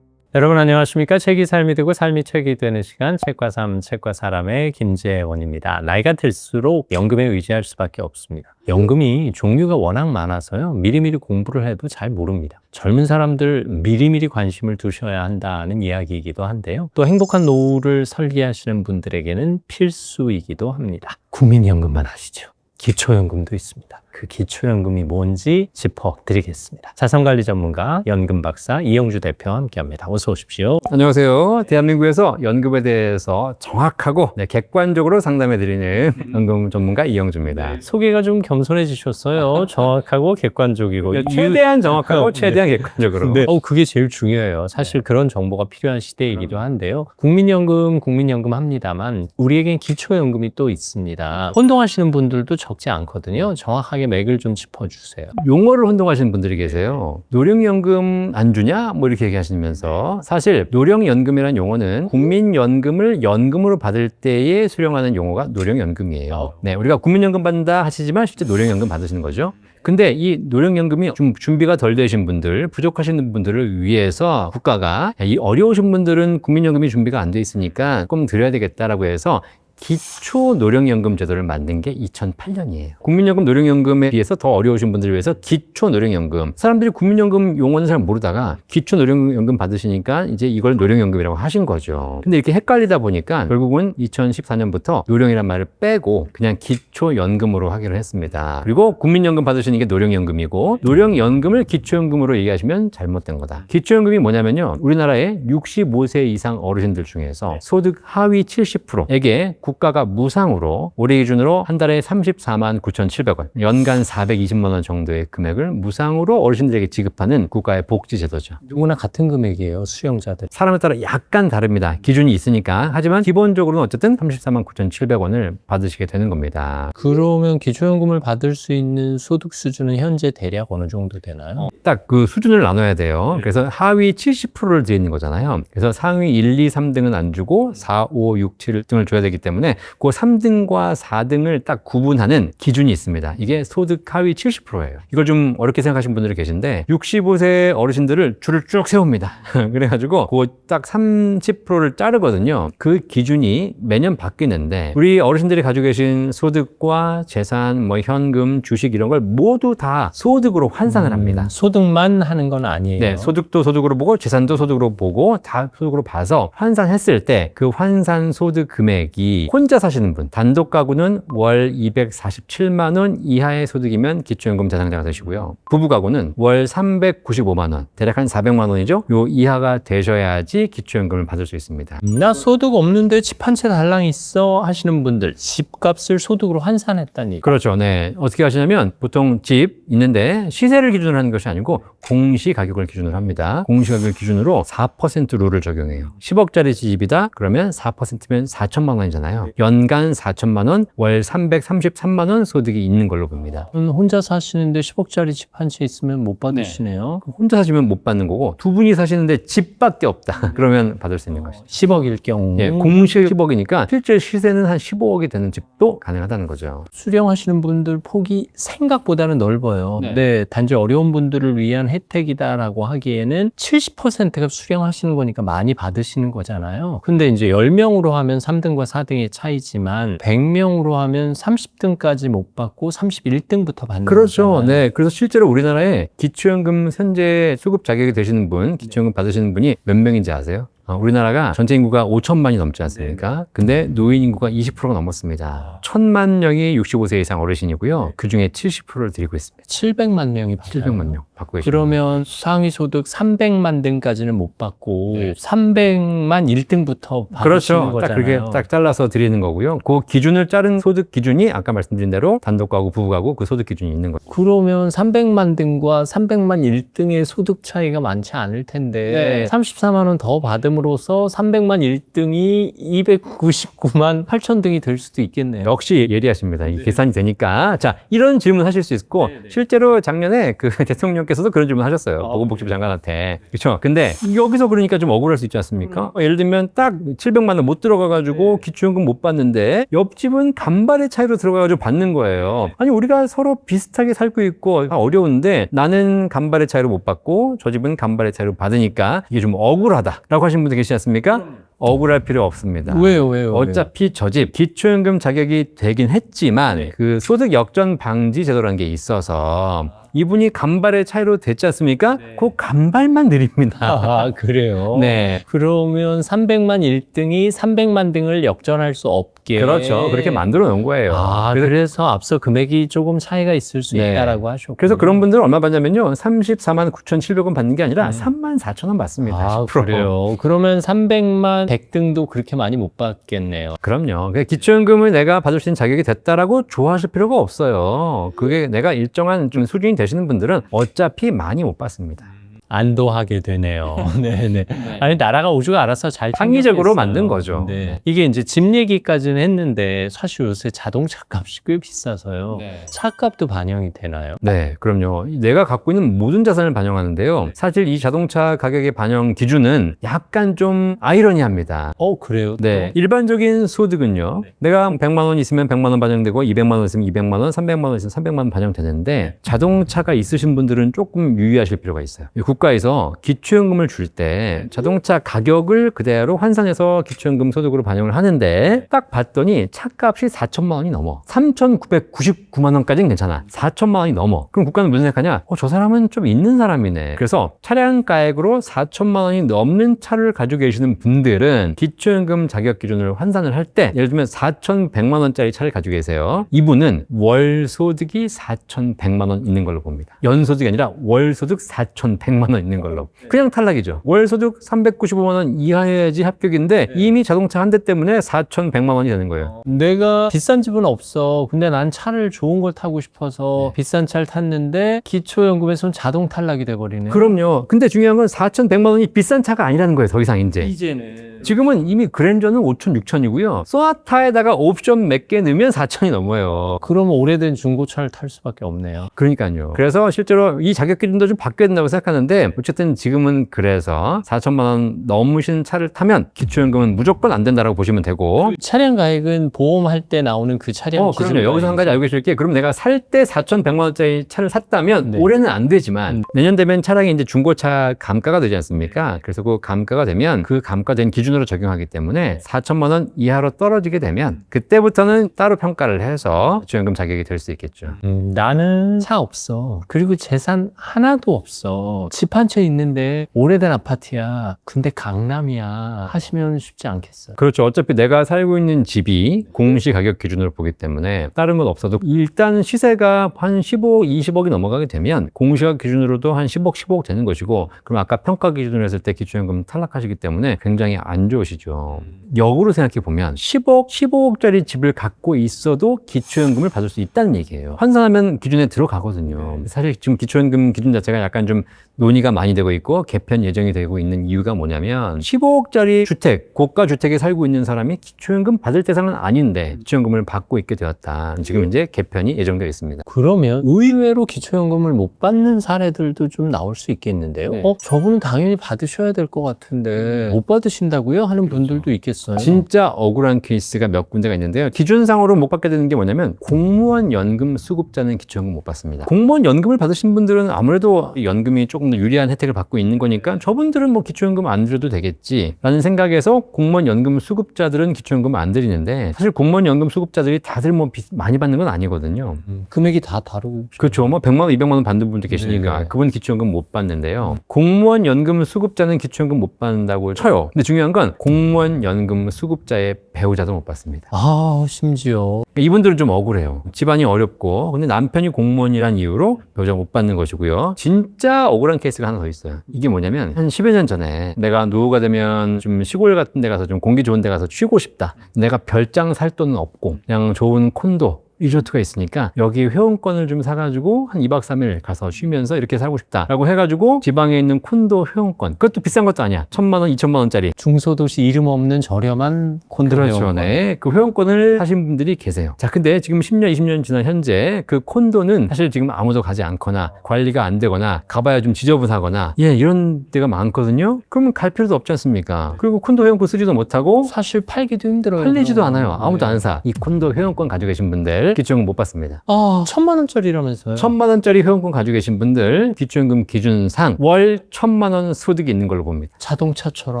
여러분 안녕하십니까? 책이 삶이 되고 삶이 책이 되는 시간 책과 삶, 책과 사람의 김재원입니다. 나이가 들수록 연금에 의지할 수밖에 없습니다. 연금이 종류가 워낙 많아서요. 미리미리 공부를 해도 잘 모릅니다. 젊은 사람들 미리미리 관심을 두셔야 한다는 이야기이기도 한데요. 또 행복한 노후를 설계하시는 분들에게는 필수이기도 합니다. 국민연금만 아시죠? 기초연금도 있습니다. 그 기초연금이 뭔지 짚어드리겠습니다. 자산관리 전문가 연금 박사 이영주 대표와 함께합니다. 어서 오십시오. 안녕하세요. 대한민국에서 연금에 대해서 정확하고 객관적으로 상담해드리는 연금 전문가 이영주입니다. 소개가 좀 겸손해지셨어요. 정확하고 객관적이고 최대한 정확하고 최대한 객관적으로. 네. 그게 제일 중요해요. 사실 그런 정보가 필요한 시대이기도 한데요. 국민연금 합니다만 우리에겐 기초연금이 또 있습니다. 혼동하시는 분들도 적지 않거든요. 정확하게 맥을 좀 짚어주세요. 용어를 혼동하시는 분들이 계세요. 노령연금 안 주냐? 뭐 이렇게 얘기하시면서 사실 노령연금이라는 용어는 국민연금을 연금으로 받을 때에 수령하는 용어가 노령연금이에요. 네, 우리가 국민연금 받는다 하시지만 실제 노령연금 받으시는 거죠. 근데 이 노령연금이 좀 준비가 덜 되신 분들, 부족하신 분들을 위해서 국가가 이 어려우신 분들은 국민연금이 준비가 안 돼 있으니까 조금 드려야 되겠다라고 해서 기초 노령연금 제도를 만든 게 2008년이에요. 국민연금 노령연금에 비해서 더 어려우신 분들을 위해서 기초 노령연금. 사람들이 국민연금 용어는 잘 모르다가 기초 노령연금 받으시니까 이제 이걸 노령연금이라고 하신 거죠. 근데 이렇게 헷갈리다 보니까 결국은 2014년부터 노령이란 말을 빼고 그냥 기초연금으로 하기로 했습니다. 그리고 국민연금 받으시는 게 노령연금이고 노령연금을 기초연금으로 얘기하시면 잘못된 거다. 기초연금이 뭐냐면요. 우리나라의 65세 이상 어르신들 중에서 소득 하위 70%에게 국가가 무상으로 올해 기준으로 한 달에 34만 9,700원, 연간 420만 원 정도의 금액을 무상으로 어르신들에게 지급하는 국가의 복지 제도죠. 누구나 같은 금액이에요, 수령자들. 사람에 따라 약간 다릅니다. 기준이 있으니까. 하지만 기본적으로는 어쨌든 34만 9,700원을 받으시게 되는 겁니다. 그러면 기초연금을 받을 수 있는 소득 수준은 현재 대략 어느 정도 되나요? 딱 그 수준을 나눠야 돼요. 그래서 하위 70%를 드리는 거잖아요. 그래서 상위 1, 2, 3등은 안 주고 4, 5, 6, 7등을 줘야 되기 때문에 그 3등과 4등을 딱 구분하는 기준이 있습니다. 이게 소득 하위 70%예요. 이걸 좀 어렵게 생각하시는 분들이 계신데 65세 어르신들을 줄을 쭉 세웁니다. 그래가지고 그 딱 30%를 자르거든요. 그 기준이 매년 바뀌는데 우리 어르신들이 가지고 계신 소득과 재산, 뭐 현금, 주식 이런 걸 모두 다 소득으로 환산을 합니다. 소득만 하는 건 아니에요. 네, 소득도 소득으로 보고 재산도 소득으로 보고 다 소득으로 봐서 환산했을 때 그 환산 소득 금액이 혼자 사시는 분, 단독 가구는 월 247만 원 이하의 소득이면 기초연금 대상자가 되시고요. 부부 가구는 월 395만 원, 대략 한 400만 원이죠. 요 이하가 되셔야지 기초연금을 받을 수 있습니다. 나 소득 없는데 집 한 채 달랑 있어 하시는 분들, 집값을 소득으로 환산했다니. 그렇죠. 네. 어떻게 하시냐면 보통 집 있는데 시세를 기준으로 하는 것이 아니고 공시 가격을 기준으로 합니다. 공시 가격을 기준으로 4% 룰을 적용해요. 10억짜리 집이다 그러면 4%면 4천만 원이잖아요. 연간 4천만 원, 월 333만 원 소득이 있는 걸로 봅니다. 혼자 사시는데 10억짜리 집 한 채 있으면 못 받으시네요. 혼자 사시면 못 받는 거고 두 분이 사시는데 집밖에 없다. 그러면 받을 수 있는 것이죠. 10억일 경우. 예, 공시 10억이니까 실제 시세는 한 15억이 되는 집도 가능하다는 거죠. 수령하시는 분들 폭이 생각보다는 넓어요. 네, 단지 어려운 분들을 위한 혜택이다라고 하기에는 70%가 수령하시는 거니까 많이 받으시는 거잖아요. 근데 이제 10명으로 하면 3등과 4등의 차이지만 100명으로 하면 30등까지 못 받고 31등부터 받는 그렇죠. 거잖아요. 네. 그래서 실제로 우리나라에 기초연금 현재 수급 자격이 되시는 분, 기초연금 받으시는 분이 몇 명인지 아세요? 우리나라가 전체 인구가 5천만이 넘지 않습니까? 근데 노인 인구가 20%가 넘었습니다. 1,000만 명이 65세 이상 어르신이고요. 그 중에 70%를 드리고 있습니다. 700만 명이 받아요. 700만 명 받고 계십니다. 그러면 상위 소득 300만 등까지는 못 받고 300만 1등부터 받으시는 그렇죠. 거잖아요. 딱 그렇게 딱 잘라서 드리는 거고요. 그 기준을 자른 소득 기준이 아까 말씀드린 대로 단독 가구, 부부 가구 그 소득 기준이 있는 거죠. 그러면 300만 등과 300만 1등의 소득 차이가 많지 않을 텐데 34만 원 더 받음으로써 300만 1등이 299만 8천 등이 될 수도 있겠네요. 역시 예리하십니다. 이게 계산이 되니까. 자, 이런 질문 하실 수 있고, 실제로 작년에 그 대통령께서도 그런 질문 하셨어요. 보건복지부 장관한테. 그렇죠. 근데 여기서 그러니까 좀 억울할 수 있지 않습니까? 예를 들면 딱 700만 원 못 들어가가지고 기초연금 못 받는데 옆집은 간발의 차이로 들어가가지고 받는 거예요. 아니, 우리가 서로 비슷하게 살고 있고 어려운데 나는 간발의 차이로 못 받고 저 집은 간발의 차이로 받으니까 이게 좀 억울하다라고 하신 분들 계시지 않습니까? 억울할 필요 없습니다. 왜요? 어차피 저 집 기초연금 자격이 되긴 했지만 그 소득 역전 방지 제도라는 게 있어서 이분이 간발의 차이로 됐지 않습니까? 그 간발만 드립니다. 아, 그래요? 네. 그러면 300만 1등이 300만 등을 역전할 수 없게. 그렇죠. 그렇게 만들어 놓은 거예요. 아, 그래서 앞서 금액이 조금 차이가 있을 수 네. 있다라고 하셨고. 그래서 그런 분들은 얼마 받냐면요. 34만 9,700원 받는 게 아니라 3만 4천 원 받습니다. 아, 10%. 그래요? 그러면 300만 100등도 그렇게 많이 못 받겠네요. 그럼요. 기초연금을 내가 받을 수 있는 자격이 됐다라고 좋아하실 필요가 없어요. 그게 내가 일정한 좀 수준이 되시는 분들은 어차피 많이 못 받습니다. 안도하게 되네요. 네네. 아니, 나라가 오죽 알아서 잘 창의적으로 챙겼겠어요. 만든 거죠. 네. 이게 이제 집 얘기까지는 했는데 사실 요새 자동차 값이 꽤 비싸서요. 차값도 반영이 되나요? 네, 그럼요. 내가 갖고 있는 모든 자산을 반영하는데요. 사실 이 자동차 가격의 반영 기준은 약간 좀 아이러니합니다. 그래요? 네. 일반적인 소득은요. 내가 100만 원 있으면 100만 원 반영되고 200만 원 있으면 200만 원, 300만 원 있으면 300만 원 반영되는데 자동차가 있으신 분들은 조금 유의하실 필요가 있어요. 국가에서 기초연금을 줄 때 자동차 가격을 그대로 환산해서 기초연금 소득으로 반영을 하는데 딱 봤더니 차값이 4천만 원이 넘어. 3,999만 원까지는 괜찮아. 4천만 원이 넘어. 그럼 국가는 무슨 생각하냐? 저 사람은 좀 있는 사람이네. 그래서 차량가액으로 4천만 원이 넘는 차를 가지고 계시는 분들은 기초연금 자격 기준을 환산을 할 때 예를 들면 4,100만 원짜리 차를 가지고 계세요. 이분은 월 소득이 4,100만 원 있는 걸로 봅니다. 연소득이 아니라 월 소득 4,100만 395만 원 있는 걸로. 그냥 탈락이죠. 월 소득 395만 원 이하여야지 합격인데 이미 자동차 한 대 때문에 4,100만 원이 되는 거예요. 내가 비싼 집은 없어. 근데 난 차를 좋은 걸 타고 싶어서 비싼 차를 탔는데 기초연금에서는 자동 탈락이 돼버리네. 그럼요. 근데 중요한 건 4,100만 원이 비싼 차가 아니라는 거예요. 더 이상 이제. 이제는 지금은 이미 그랜저는 5,000, 6,000이고요. 소나타에다가 옵션 몇 개 넣으면 4,000이 넘어요. 그러면 오래된 중고차를 탈 수밖에 없네요. 그러니까요. 그래서 실제로 이 자격 기준도 좀 바뀌어야 된다고 생각하는데 어쨌든 지금은 그래서 4천만 원 넘으신 차를 타면 기초연금은 무조건 안 된다라고 보시면 되고. 차량 가액은 보험할 때 나오는 그 차량 기준 그럼요. 여기서 한 가지 알고 계실 게 그럼 내가 살 때 4,100만 원짜리 차를 샀다면 네. 올해는 안 되지만 내년 되면 차량이 이제 중고차 감가가 되지 않습니까? 그래서 그 감가가 되면 그 감가된 기준으로 적용하기 때문에 4천만 원 이하로 떨어지게 되면 그때부터는 따로 평가를 해서 기초연금 자격이 될 수 있겠죠. 나는 차 없어. 그리고 재산 하나도 없어. 집 한 채 있는데 오래된 아파트야. 근데 강남이야. 하시면 쉽지 않겠어요. 그렇죠. 어차피 내가 살고 있는 집이 공시 가격 기준으로 보기 때문에 다른 건 없어도 일단 시세가 한 15억, 20억이 넘어가게 되면 공시가격 기준으로도 한 10억, 15억 되는 것이고 그럼 아까 평가 기준으로 했을 때 기초연금 탈락하시기 때문에 굉장히 안 좋으시죠. 역으로 생각해 보면 10억, 15억짜리 집을 갖고 있어도 기초연금을 받을 수 있다는 얘기예요. 환산하면 기준에 들어가거든요. 사실 지금 기초연금 기준 자체가 약간 좀 논의가 많이 되고 있고 개편 예정이 되고 있는 이유가 뭐냐면 15억짜리 주택, 고가 주택에 살고 있는 사람이 기초연금 받을 대상은 아닌데 기초연금을 받고 있게 되었다. 지금 이제 개편이 예정되어 있습니다. 그러면 의외로 기초연금을 못 받는 사례들도 좀 나올 수 있겠는데요. 네. 저분은 당연히 받으셔야 될 것 같은데 못 받으신다고요? 하는 분들도 있겠어요. 진짜 억울한 케이스가 몇 군데가 있는데요. 기준상으로 못 받게 되는 게 뭐냐면 공무원 연금 수급자는 기초연금 못 받습니다. 공무원 연금을 받으신 분들은 아무래도 연금이 조금 더 유리한 혜택을 받고 있는 거니까 저분들은 뭐 기초연금 안 드려도 되겠지라는 생각에서 공무원 연금 수급자들은 기초연금을 안 드리는데 사실 공무원 연금 수급자들이 다들 뭐 많이 받는 건 아니거든요. 금액이 다 다르고. 그렇죠. 뭐 100만 원, 200만 원 받는 분도 계시니까 네네. 그분 기초연금 못 받는데요. 공무원 연금 수급자는 기초연금 못 받는다고 쳐요. 근데 중요한 건 공무원 연금 수급자의 배우자도 못 받습니다. 아, 심지어. 이분들은 좀 억울해요. 집안이 어렵고 근데 남편이 공무원이란 이유로 배우자 못 받는 것이고요. 진짜 억울한 케이스가 하나 더 있어요. 이게 뭐냐면 한 10여 년 전에 내가 노후가 되면 좀 시골 같은 데 가서 좀 공기 좋은 데 가서 쉬고 싶다. 내가 별장 살 돈은 없고 그냥 좋은 콘도 리조트가 있으니까 여기 회원권을 좀 사가지고 한 2박 3일 가서 쉬면서 이렇게 살고 싶다라고 해가지고 지방에 있는 콘도 회원권, 그것도 비싼 것도 아니야. 1,000만 원, 2,000만 원짜리. 중소도시 이름 없는 저렴한 콘도 그렇죠. 회원권. 네. 그 회원권을 하신 분들이 계세요. 자, 근데 지금 10년, 20년 지난 현재 그 콘도는 사실 지금 아무도 가지 않거나 관리가 안 되거나 가봐야 좀 지저분하거나 이런 데가 많거든요. 그러면 갈 필요도 없지 않습니까? 그리고 콘도 회원권 쓰지도 못하고 사실 팔기도 힘들어요. 팔리지도 않아요. 아무도 네. 안 사. 이 콘도 회원권 가지고 계신 분들 기초연금 못 받습니다. 1,000만 원짜리라면서요. 1,000만 원짜리 회원권 가지고 계신 분들 기초연금 기준상 월 1,000만 원 소득이 있는 걸로 봅니다. 자동차처럼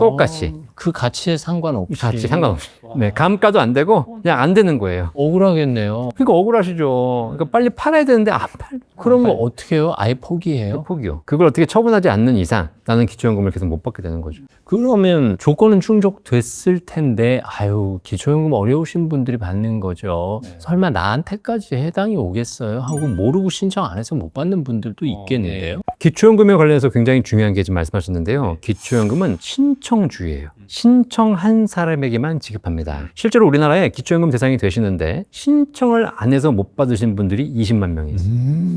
똑같이. 그 가치에 상관없이. 같이 상관없이. 네, 감가도 안 되고 그냥 안 되는 거예요. 억울하겠네요. 그러니까 억울하시죠. 그러니까 빨리 팔아야 되는데 안 팔. 그러면 어떻게 해요? 아예 포기해요? 포기요. 그걸 어떻게 처분하지 않는 이상 나는 기초연금을 계속 못 받게 되는 거죠. 그러면 조건은 충족됐을 텐데 아유 기초연금 어려우신 분들이 받는 거죠. 설마 나한테까지 해당이 오겠어요? 하고 모르고 신청 안 해서 못 받는 분들도 있겠는데요. 기초연금에 관련해서 굉장히 중요한 게 지금 말씀하셨는데요. 기초연금은 신청주의예요. 신청한 사람에게만 지급합니다. 실제로 우리나라에 기초연금 대상이 되시는데 신청을 안 해서 못 받으신 분들이 20만 명이 있어요.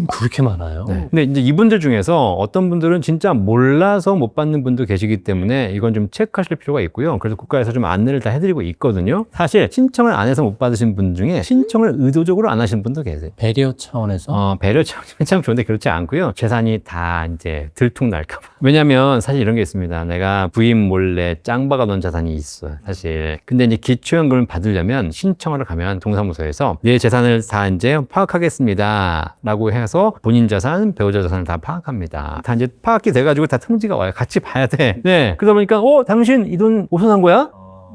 그렇게 많아요? 네. 근데 이제 이분들 중에서 어떤 분들은 진짜 몰라서 못 받는 분도 계시기 때문에 이건 좀 체크하실 필요가 있고요. 그래서 국가에서 좀 안내를 다 해드리고 있거든요. 사실 신청을 안 해서 못 받으신 분 중에 신청을 의도적으로 안 하신 분도 계세요. 배려 차원에서? 배려 참 좋은데 그렇지 않고요. 재산이 다 이제 들통날까봐. 왜냐면 사실 이런 게 있습니다. 내가 부인 몰래 짱 박아놓은 자산이 있어요. 사실. 근데 이제 기초연금을 받으려면 신청을 가면 동사무소에서 내 재산을 다 이제 파악하겠습니다. 라고 해서 본인 자산, 배우자 자산을 다 파악합니다. 다 이제 파악이 돼가지고 다 통지가 와요. 같이 봐야 돼. 네. 그러다 보니까, 당신 이 돈 오선한 거야?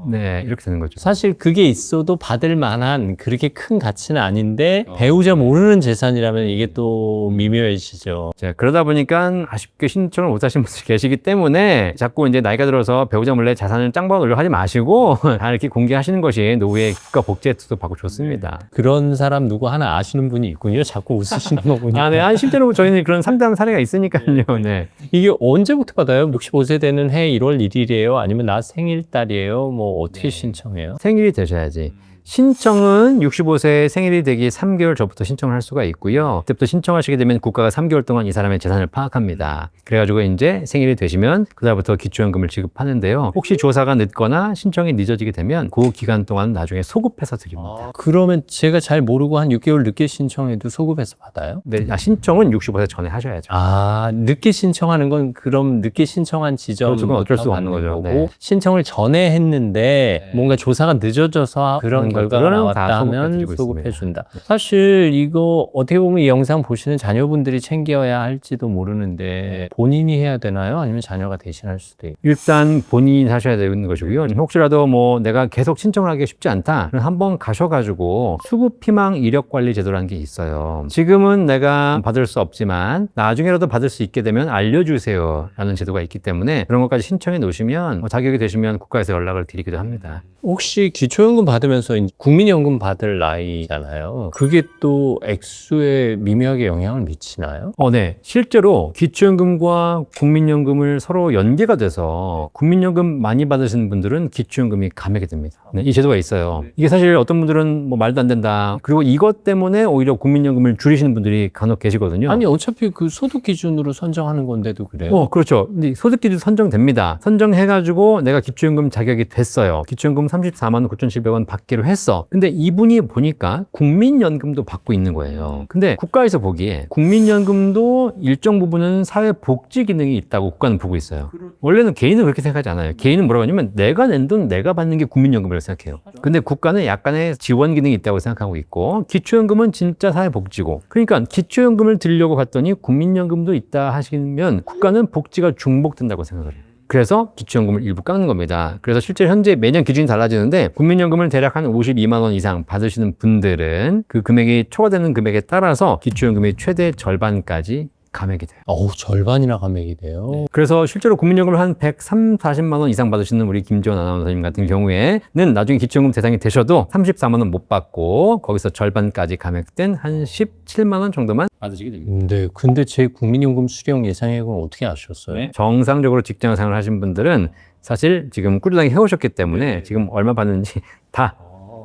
네, 이렇게 되는 거죠. 사실 그게 있어도 받을 만한 그렇게 큰 가치는 아닌데 배우자 모르는 재산이라면 이게 또 미묘해지죠. 자, 그러다 보니까 아쉽게 신청을 못 하신 분들이 계시기 때문에 자꾸 이제 나이가 들어서 배우자 몰래 자산을 짱박아 놀려 하지 마시고 다 이렇게 공개하시는 것이 노후의 국가 복지 혜택도 받고 좋습니다. 그런 사람 누구 하나 아시는 분이 있군요. 자꾸 웃으시는 거 보니까. 아, 네. 아니, 실제로 저희는 그런 상담 사례가 있으니까요. 네. 이게 언제부터 받아요? 65세 되는 해 1월 1일이에요? 아니면 나 생일달이에요? 뭐 어떻게 신청해요? 생일이 되셔야지. 신청은 65세 생일이 되기 3개월 전부터 신청을 할 수가 있고요. 그때부터 신청하시게 되면 국가가 3개월 동안 이 사람의 재산을 파악합니다. 그래가지고 이제 생일이 되시면 그다음부터 기초연금을 지급하는데요. 혹시 조사가 늦거나 신청이 늦어지게 되면 그 기간 동안 나중에 소급해서 드립니다. 그러면 제가 잘 모르고 한 6개월 늦게 신청해도 소급해서 받아요? 네, 신청은 65세 전에 하셔야죠. 아, 늦게 신청하는 건 그럼 늦게 신청한 지점 그렇죠. 그건 어쩔 수가 없는 거죠. 거고 네. 신청을 전에 했는데 뭔가 조사가 늦어져서 그런 결과가 그거는 나왔다 다 하면 소급해드리고 소급해준다. 사실 이거 어떻게 보면 이 영상 보시는 자녀분들이 챙겨야 할지도 모르는데 본인이 해야 되나요? 아니면 자녀가 대신할 수도 있고. 일단 본인이 하셔야 되는 것이고요. 혹시라도 뭐 내가 계속 신청을 하기 쉽지 않다. 그럼 한번 가셔가지고 수급희망 이력관리 제도라는 게 있어요. 지금은 내가 받을 수 없지만 나중에라도 받을 수 있게 되면 알려주세요 라는 제도가 있기 때문에 그런 것까지 신청해 놓으시면 자격이 되시면 국가에서 연락을 드리기도 합니다. 혹시 기초연금 받으면서 국민연금 받을 나이잖아요. 그게 또 액수에 미묘하게 영향을 미치나요? 네. 실제로 기초연금과 국민연금을 서로 연계가 돼서 국민연금 많이 받으시는 분들은 기초연금이 감액이 됩니다. 네, 이 제도가 있어요. 이게 사실 어떤 분들은 뭐 말도 안 된다. 그리고 이것 때문에 오히려 국민연금을 줄이시는 분들이 간혹 계시거든요. 아니 어차피 그 소득 기준으로 선정하는 건데도 그래요. 그렇죠. 근데 소득 기준 선정됩니다. 선정해가지고 내가 기초연금 자격이 됐어요. 기초연금 34만 9,700원 받기로 했어. 근데 이분이 보니까 국민연금도 받고 있는 거예요. 근데 국가에서 보기에 국민연금도 일정 부분은 사회복지 기능이 있다고 국가는 보고 있어요. 원래는 개인은 그렇게 생각하지 않아요. 개인은 뭐라고 하냐면 내가 낸 돈 내가 받는 게 국민연금이라고 생각해요. 근데 국가는 약간의 지원 기능이 있다고 생각하고 있고 기초연금은 진짜 사회복지고 그러니까 기초연금을 드리려고 갔더니 국민연금도 있다 하시면 국가는 복지가 중복된다고 생각을 해요. 그래서 기초연금을 일부 깎는 겁니다. 그래서 실제 현재 매년 기준이 달라지는데 국민연금을 대략 한 52만 원 이상 받으시는 분들은 그 금액이 초과되는 금액에 따라서 기초연금이 최대 절반까지 감액이 돼요. 절반이나 감액이 돼요. 그래서 실제로 국민연금을 한 140만 원 이상 받으시는 우리 김지원 아나운서님 같은 경우에는 나중에 기초연금 대상이 되셔도 34만 원 못 받고 거기서 절반까지 감액된 한 17만 원 정도만 받으시게 됩니다. 네, 근데 제 국민연금 수령 예상액은 어떻게 아셨어요? 정상적으로 직장 생활을 하신 분들은 사실 지금 꾸준하게 해오셨기 때문에 지금 얼마 받는지 다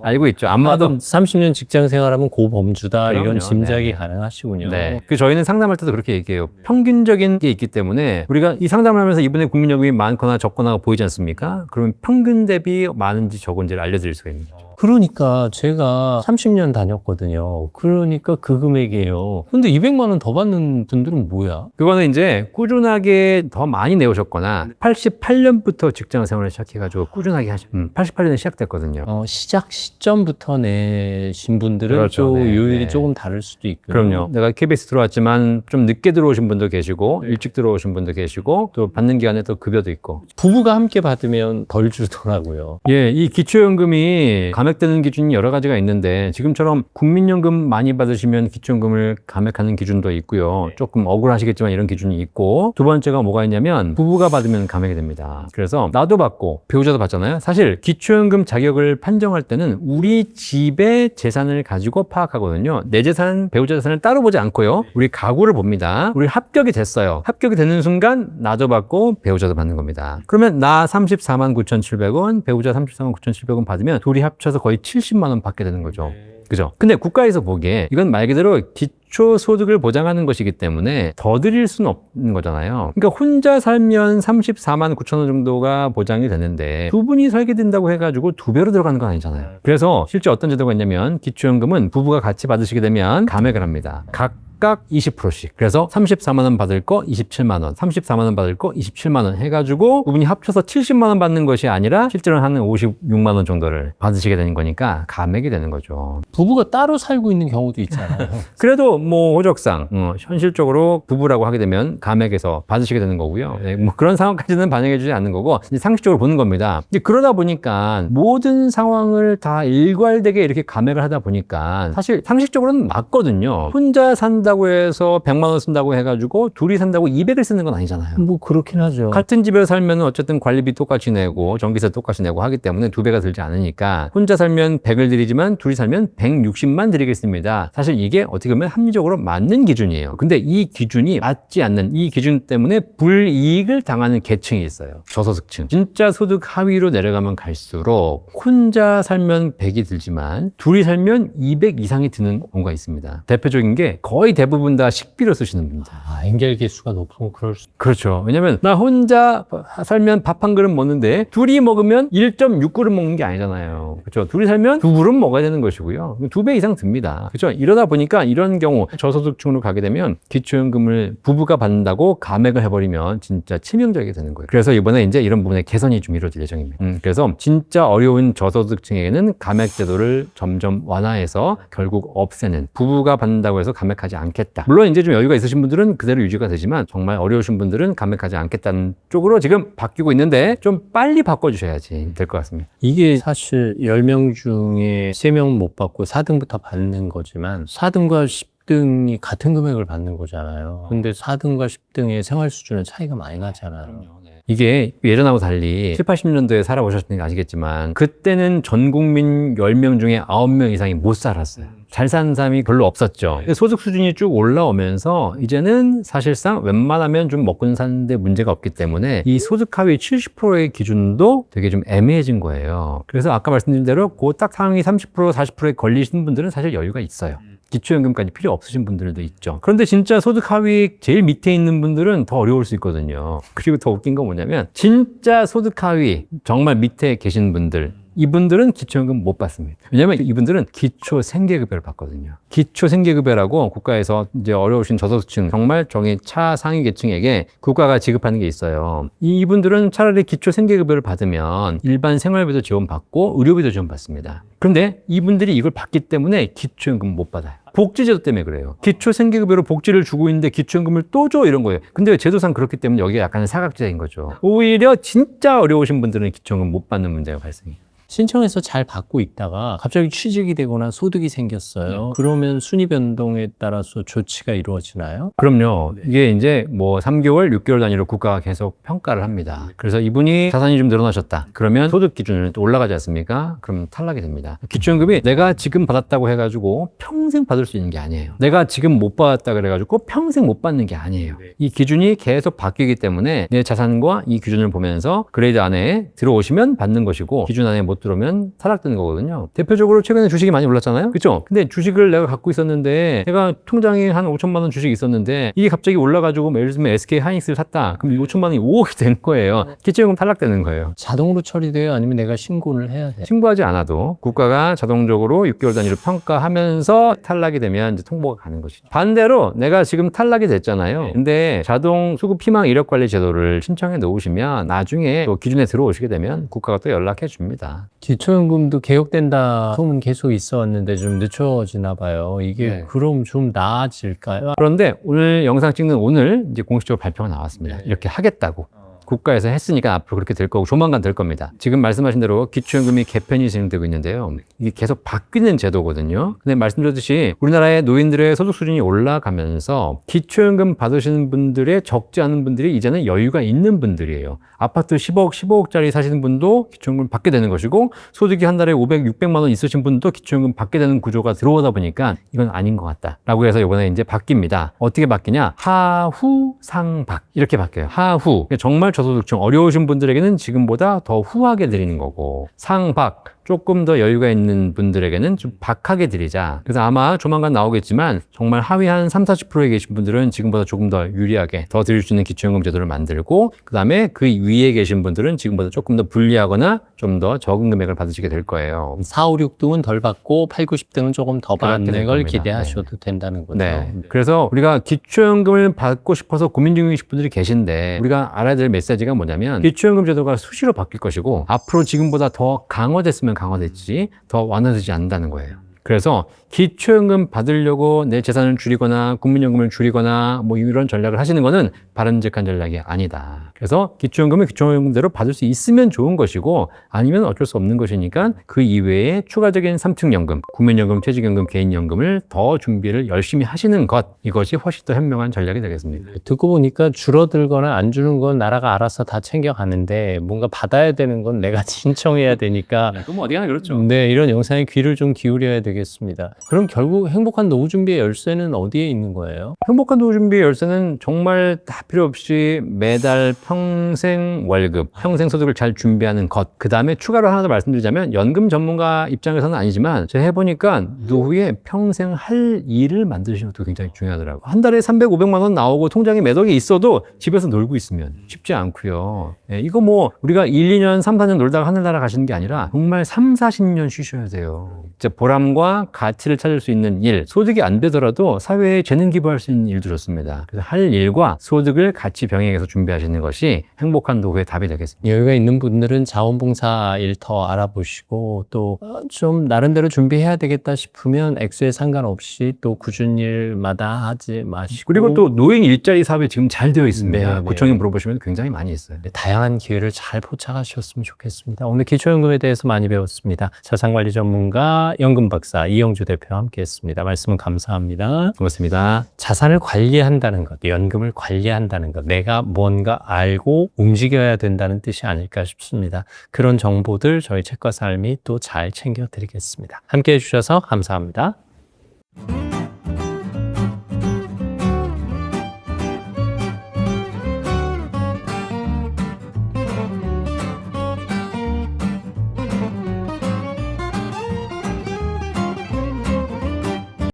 알고 있죠. 아마도 30년 직장 생활하면 고범주다 그럼요. 이런 짐작이 네. 가능하시군요. 네. 저희는 상담할 때도 그렇게 얘기해요. 평균적인 게 있기 때문에 우리가 이 상담을 하면서 이분의 국민연금이 많거나 적거나 보이지 않습니까? 그러면 평균 대비 많은지 적은지를 알려드릴 수가 있는 거죠. 그러니까 제가 30년 다녔거든요. 그러니까 그 금액이에요. 근데 200만 원 더 받는 분들은 뭐야? 그거는 이제 꾸준하게 더 많이 내오셨거나 88년부터 직장 생활을 시작해가지고 꾸준하게 88년에 시작됐거든요. 시작 시점부터 내신 분들은 그렇죠. 또 네, 요일이 네. 조금 다를 수도 있고요. 그럼요. 내가 KBS 들어왔지만 좀 늦게 들어오신 분도 계시고 일찍 들어오신 분도 계시고 또 받는 기간에 또 급여도 있고. 부부가 함께 받으면 덜 주더라고요. 예, 이 기초연금이 감액되는 기준이 여러 가지가 있는데 지금처럼 국민연금 많이 받으시면 기초연금을 감액하는 기준도 있고요. 조금 억울하시겠지만 이런 기준이 있고 두 번째가 뭐가 있냐면 부부가 받으면 감액이 됩니다. 그래서 나도 받고 배우자도 받잖아요. 사실 기초연금 자격을 판정할 때는 우리 집의 재산을 가지고 파악하거든요. 내 재산, 배우자 재산을 따로 보지 않고요. 우리 가구를 봅니다. 우리 합격이 됐어요. 합격이 되는 순간 나도 받고 배우자도 받는 겁니다. 그러면 나 34만 9,700원, 배우자 34만 9,700원 받으면 둘이 합쳐서 거의 70만 원 받게 되는 거죠. 그죠? 근데 국가에서 보기에 이건 말 그대로 기초소득을 보장하는 것이기 때문에 더 드릴 수는 없는 거잖아요. 그러니까 혼자 살면 34만 9천 원 정도가 보장이 되는데 두 분이 살게 된다고 해가지고 두 배로 들어가는 건 아니잖아요. 그래서 실제 어떤 제도가 있냐면 기초연금은 부부가 같이 받으시게 되면 감액을 합니다. 각 각각 20%씩. 그래서 34만 원 받을 거 27만 원, 34만 원 받을 거 27만 원 해가지고 두 분이 합쳐서 70만 원 받는 것이 아니라 실제로는 한 56만 원 정도를 받으시게 되는 거니까 감액이 되는 거죠. 부부가 따로 살고 있는 경우도 있잖아요. 그래도 뭐 호적상 현실적으로 부부라고 하게 되면 감액에서 받으시게 되는 거고요. 네, 뭐 그런 상황까지는 반영해 주지 않는 거고 이제 상식적으로 보는 겁니다. 이제 그러다 보니까 모든 상황을 다 일괄되게 이렇게 감액을 하다 보니까 사실 상식적으로는 맞거든요. 혼자 산다고 해서 100만 원 쓴다고 해가지고 둘이 산다고 200을 쓰는 건 아니잖아요. 뭐 그렇긴 하죠. 같은 집에 살면 어쨌든 관리비 똑같이 내고 전기세 똑같이 내고 하기 때문에 2배가 들지 않으니까 혼자 살면 100을 드리지만 둘이 살면 160만 드리겠습니다. 사실 이게 어떻게 보면 합리적으로 맞는 기준이에요. 근데 이 기준이 맞지 않는 이 기준 때문에 불이익을 당하는 계층이 있어요. 저소득층. 진짜 소득 하위로 내려가면 갈수록 혼자 살면 100이 들지만 둘이 살면 200 이상이 드는 경우가 있습니다. 대표적인 게 거의 대부분 다 식비로 쓰시는 분들. 엔겔 개수가 높고 그럴 수. 그렇죠. 왜냐면 나 혼자 살면 밥 한 그릇 먹는데 둘이 먹으면 1.6그릇 먹는 게 아니잖아요. 그렇죠. 둘이 살면 2그릇 먹어야 되는 것이고요. 2배 이상 듭니다. 그렇죠. 이러다 보니까 이런 경우 저소득층으로 가게 되면 기초연금을 부부가 받는다고 감액을 해버리면 진짜 치명적이 되는 거예요. 그래서 이번에 이제 이런 부분에 개선이 좀 이루어질 예정입니다. 그래서 진짜 어려운 저소득층에게는 감액 제도를 점점 완화해서 결국 없애는, 부부가 받는다고 해서 감액하지 않겠다. 물론 이제 좀 여유가 있으신 분들은 그대로 유지가 되지만 정말 어려우신 분들은 감액하지 않겠다는 쪽으로 지금 바뀌고 있는데 좀 빨리 바꿔주셔야지 될 것 같습니다. 이게 사실 10명 중에 3명 못 받고 4등부터 받는 거지만 4등과 10등이 같은 금액을 받는 거잖아요. 근데 4등과 10등의 생활 수준은 차이가 많이 나잖아요. 이게 예전하고 달리 7, 80년도에 살아보셨으니까 아시겠지만 그때는 전 국민 10명 중에 9명 이상이 못 살았어요. 잘 사는 사람이 별로 없었죠. 소득 수준이 쭉 올라오면서 이제는 사실상 웬만하면 좀 먹고 사는데 문제가 없기 때문에 이 소득 하위 70%의 기준도 되게 좀 애매해진 거예요. 그래서 아까 말씀드린 대로 그 딱 상위 30%, 40%에 걸리신 분들은 사실 여유가 있어요. 기초연금까지 필요 없으신 분들도 있죠. 그런데 진짜 소득 하위 제일 밑에 있는 분들은 더 어려울 수 있거든요. 그리고 더 웃긴 건 뭐냐면 진짜 소득 하위 정말 밑에 계신 분들, 이분들은 기초연금 못 받습니다. 왜냐면 이분들은 기초 생계급여를 받거든요. 기초 생계급여라고 국가에서 이제 어려우신 저소득층, 정말 정의 차상위 계층에게 국가가 지급하는 게 있어요. 이분들은 차라리 기초 생계급여를 받으면 일반 생활비도 지원받고 의료비도 지원받습니다. 그런데 이분들이 이걸 받기 때문에 기초연금 못 받아요. 복지제도 때문에 그래요. 기초생계급여로 복지를 주고 있는데 기초연금을 또 줘 이런 거예요. 근데 제도상 그렇기 때문에 여기가 약간 사각지대인 거죠. 오히려 진짜 어려우신 분들은 기초연금 못 받는 문제가 발생해요. 신청해서 잘 받고 있다가 갑자기 취직이 되거나 소득이 생겼어요. 그러면 순위 변동에 따라서 조치가 이루어지나요? 그럼요. 이게 이제 뭐 3개월, 6개월 단위로 국가가 계속 평가를 합니다. 그래서 이분이 자산이 좀 늘어나셨다. 그러면 소득 기준은 또 올라가지 않습니까? 그럼 탈락이 됩니다. 기초연금이 내가 지금 받았다고 해가지고 평생 받을 수 있는 게 아니에요. 내가 지금 못 받았다 그래가지고 평생 못 받는 게 아니에요. 이 기준이 계속 바뀌기 때문에 내 자산과 이 기준을 보면서 그레이드 안에 들어오시면 받는 것이고 기준 안에 못 들어오면 탈락되는 거거든요. 대표적으로 최근에 주식이 많이 올랐잖아요. 그렇죠? 근데 주식을 내가 갖고 있었는데 내가 통장에 한 5천만 원 주식이 있었는데 이게 갑자기 올라가지고 예를 들면 SK 하이닉스를 샀다. 그럼 이 5천만 원이 5억이 되는 거예요. 기초연금 탈락되는 거예요. 자동으로 처리돼요? 아니면 내가 신고를 해야 돼요? 신고하지 않아도 국가가 자동적으로 6개월 단위로 평가하면서 탈락이 되면 이제 통보가 가는 것이죠. 반대로 내가 지금 탈락이 됐잖아요. 근데 자동 수급 희망 이력 관리 제도를 신청해 놓으시면 나중에 또 기준에 들어오시게 되면 국가가 또 연락해 줍니다. 기초연금도 개혁된다 소문 계속 있었는데 좀 늦춰지나 봐요. 이게 네. 그럼 좀 나아질까요? 그런데 오늘 영상 찍는 오늘 이제 공식적으로 발표가 나왔습니다. 이렇게 하겠다고. 국가에서 했으니까 앞으로 그렇게 될 거고 조만간 될 겁니다. 지금 말씀하신 대로 기초연금이 개편이 진행되고 있는데요. 이게 계속 바뀌는 제도거든요. 근데 말씀드렸듯이 우리나라의 노인들의 소득 수준이 올라가면서 기초연금 받으시는 분들의 적지 않은 분들이 이제는 여유가 있는 분들이에요. 아파트 10억, 15억짜리 사시는 분도 기초연금 받게 되는 것이고 소득이 한 달에 500, 600만 원 있으신 분도 기초연금 받게 되는 구조가 들어오다 보니까 이건 아닌 것 같다. 라고 해서 이번에 이제 바뀝니다. 어떻게 바뀌냐? 하후, 상박. 이렇게 바뀌어요. 하후. 정말 저소득층 어려우신 분들에게는 지금보다 더 후하게 드리는 거고 상박 조금 더 여유가 있는 분들에게는 좀 박하게 드리자. 그래서 아마 조만간 나오겠지만 정말 하위 한 30-40%에 계신 분들은 지금보다 조금 더 유리하게 더 드릴 수 있는 기초연금 제도를 만들고 그다음에 그 위에 계신 분들은 지금보다 조금 더 불리하거나 좀 더 적은 금액을 받으시게 될 거예요. 4, 5, 6등은 덜 받고 8, 90등은 조금 더 그렇게 받는 될 걸 겁니다. 기대하셔도 된다는 거죠. 네. 그래서 우리가 기초연금을 받고 싶어서 고민 중이신 분들이 계신데 우리가 알아야 될 메시지가 뭐냐면 기초연금 제도가 수시로 바뀔 것이고 앞으로 지금보다 더 강화됐으면 강화됐지 더 완화되지 않는다는 거예요. 그래서 기초연금 받으려고 내 재산을 줄이거나 국민연금을 줄이거나 뭐 이런 전략을 하시는 거는 바람직한 전략이 아니다. 그래서 기초연금은 기초연금대로 받을 수 있으면 좋은 것이고 아니면 어쩔 수 없는 것이니까 그 이외에 추가적인 삼층연금, 국민연금, 퇴직연금, 개인연금을 더 준비를 열심히 하시는 것 이것이 훨씬 더 현명한 전략이 되겠습니다. 듣고 보니까 줄어들거나 안 주는 건 나라가 알아서 다 챙겨가는데 뭔가 받아야 되는 건 내가 신청해야 되니까 그럼 어디 가나 그렇죠. 네, 이런 영상에 귀를 좀 기울여야 되겠습니다. 그럼 결국 행복한 노후 준비의 열쇠는 어디에 있는 거예요? 행복한 노후 준비의 열쇠는 정말 다 필요 없이 매달 평생 월급, 평생 소득을 잘 준비하는 것. 그 다음에 추가로 하나 더 말씀드리자면 연금 전문가 입장에서는 아니지만 제가 해보니까 노후에 평생 할 일을 만드시는 것도 굉장히 중요하더라고요. 한 달에 300, 500만 원 나오고 통장에 몇 억이 있어도 집에서 놀고 있으면 쉽지 않고요. 예, 이거 뭐 우리가 1, 2년, 3, 4년 놀다가 하늘나라 가시는 게 아니라 정말 3, 40년 쉬셔야 돼요. 이제 보람과 가치를 찾을 수 있는 일, 소득이 안 되더라도 사회에 재능 기부할 수 있는 일도 좋습니다. 그래서 할 일과 소득을 같이 병행해서 준비하시는 것이 행복한 노후의 답이 되겠습니다. 여유가 있는 분들은 자원봉사 일 더 알아보시고 또 좀 나름대로 준비해야 되겠다 싶으면 액수에 상관없이 또 꾸준히 일마다 하지 마시고 그리고 또 노인 일자리 사업이 지금 잘 되어 있습니다. 네, 구청에 물어보시면 굉장히 많이 있어요. 다양한 기회를 잘 포착하셨으면 좋겠습니다. 오늘 기초연금에 대해서 많이 배웠습니다. 자산관리 전문가 연금 박사 이영주 대표와 함께했습니다. 말씀은 감사합니다. 고맙습니다. 자산을 관리한다는 것, 연금을 관리한다는 것, 내가 뭔가 알고 움직여야 된다는 뜻이 아닐까 싶습니다. 그런 정보들 저희 책과 삶이 또 잘 챙겨드리겠습니다. 함께해 주셔서 감사합니다.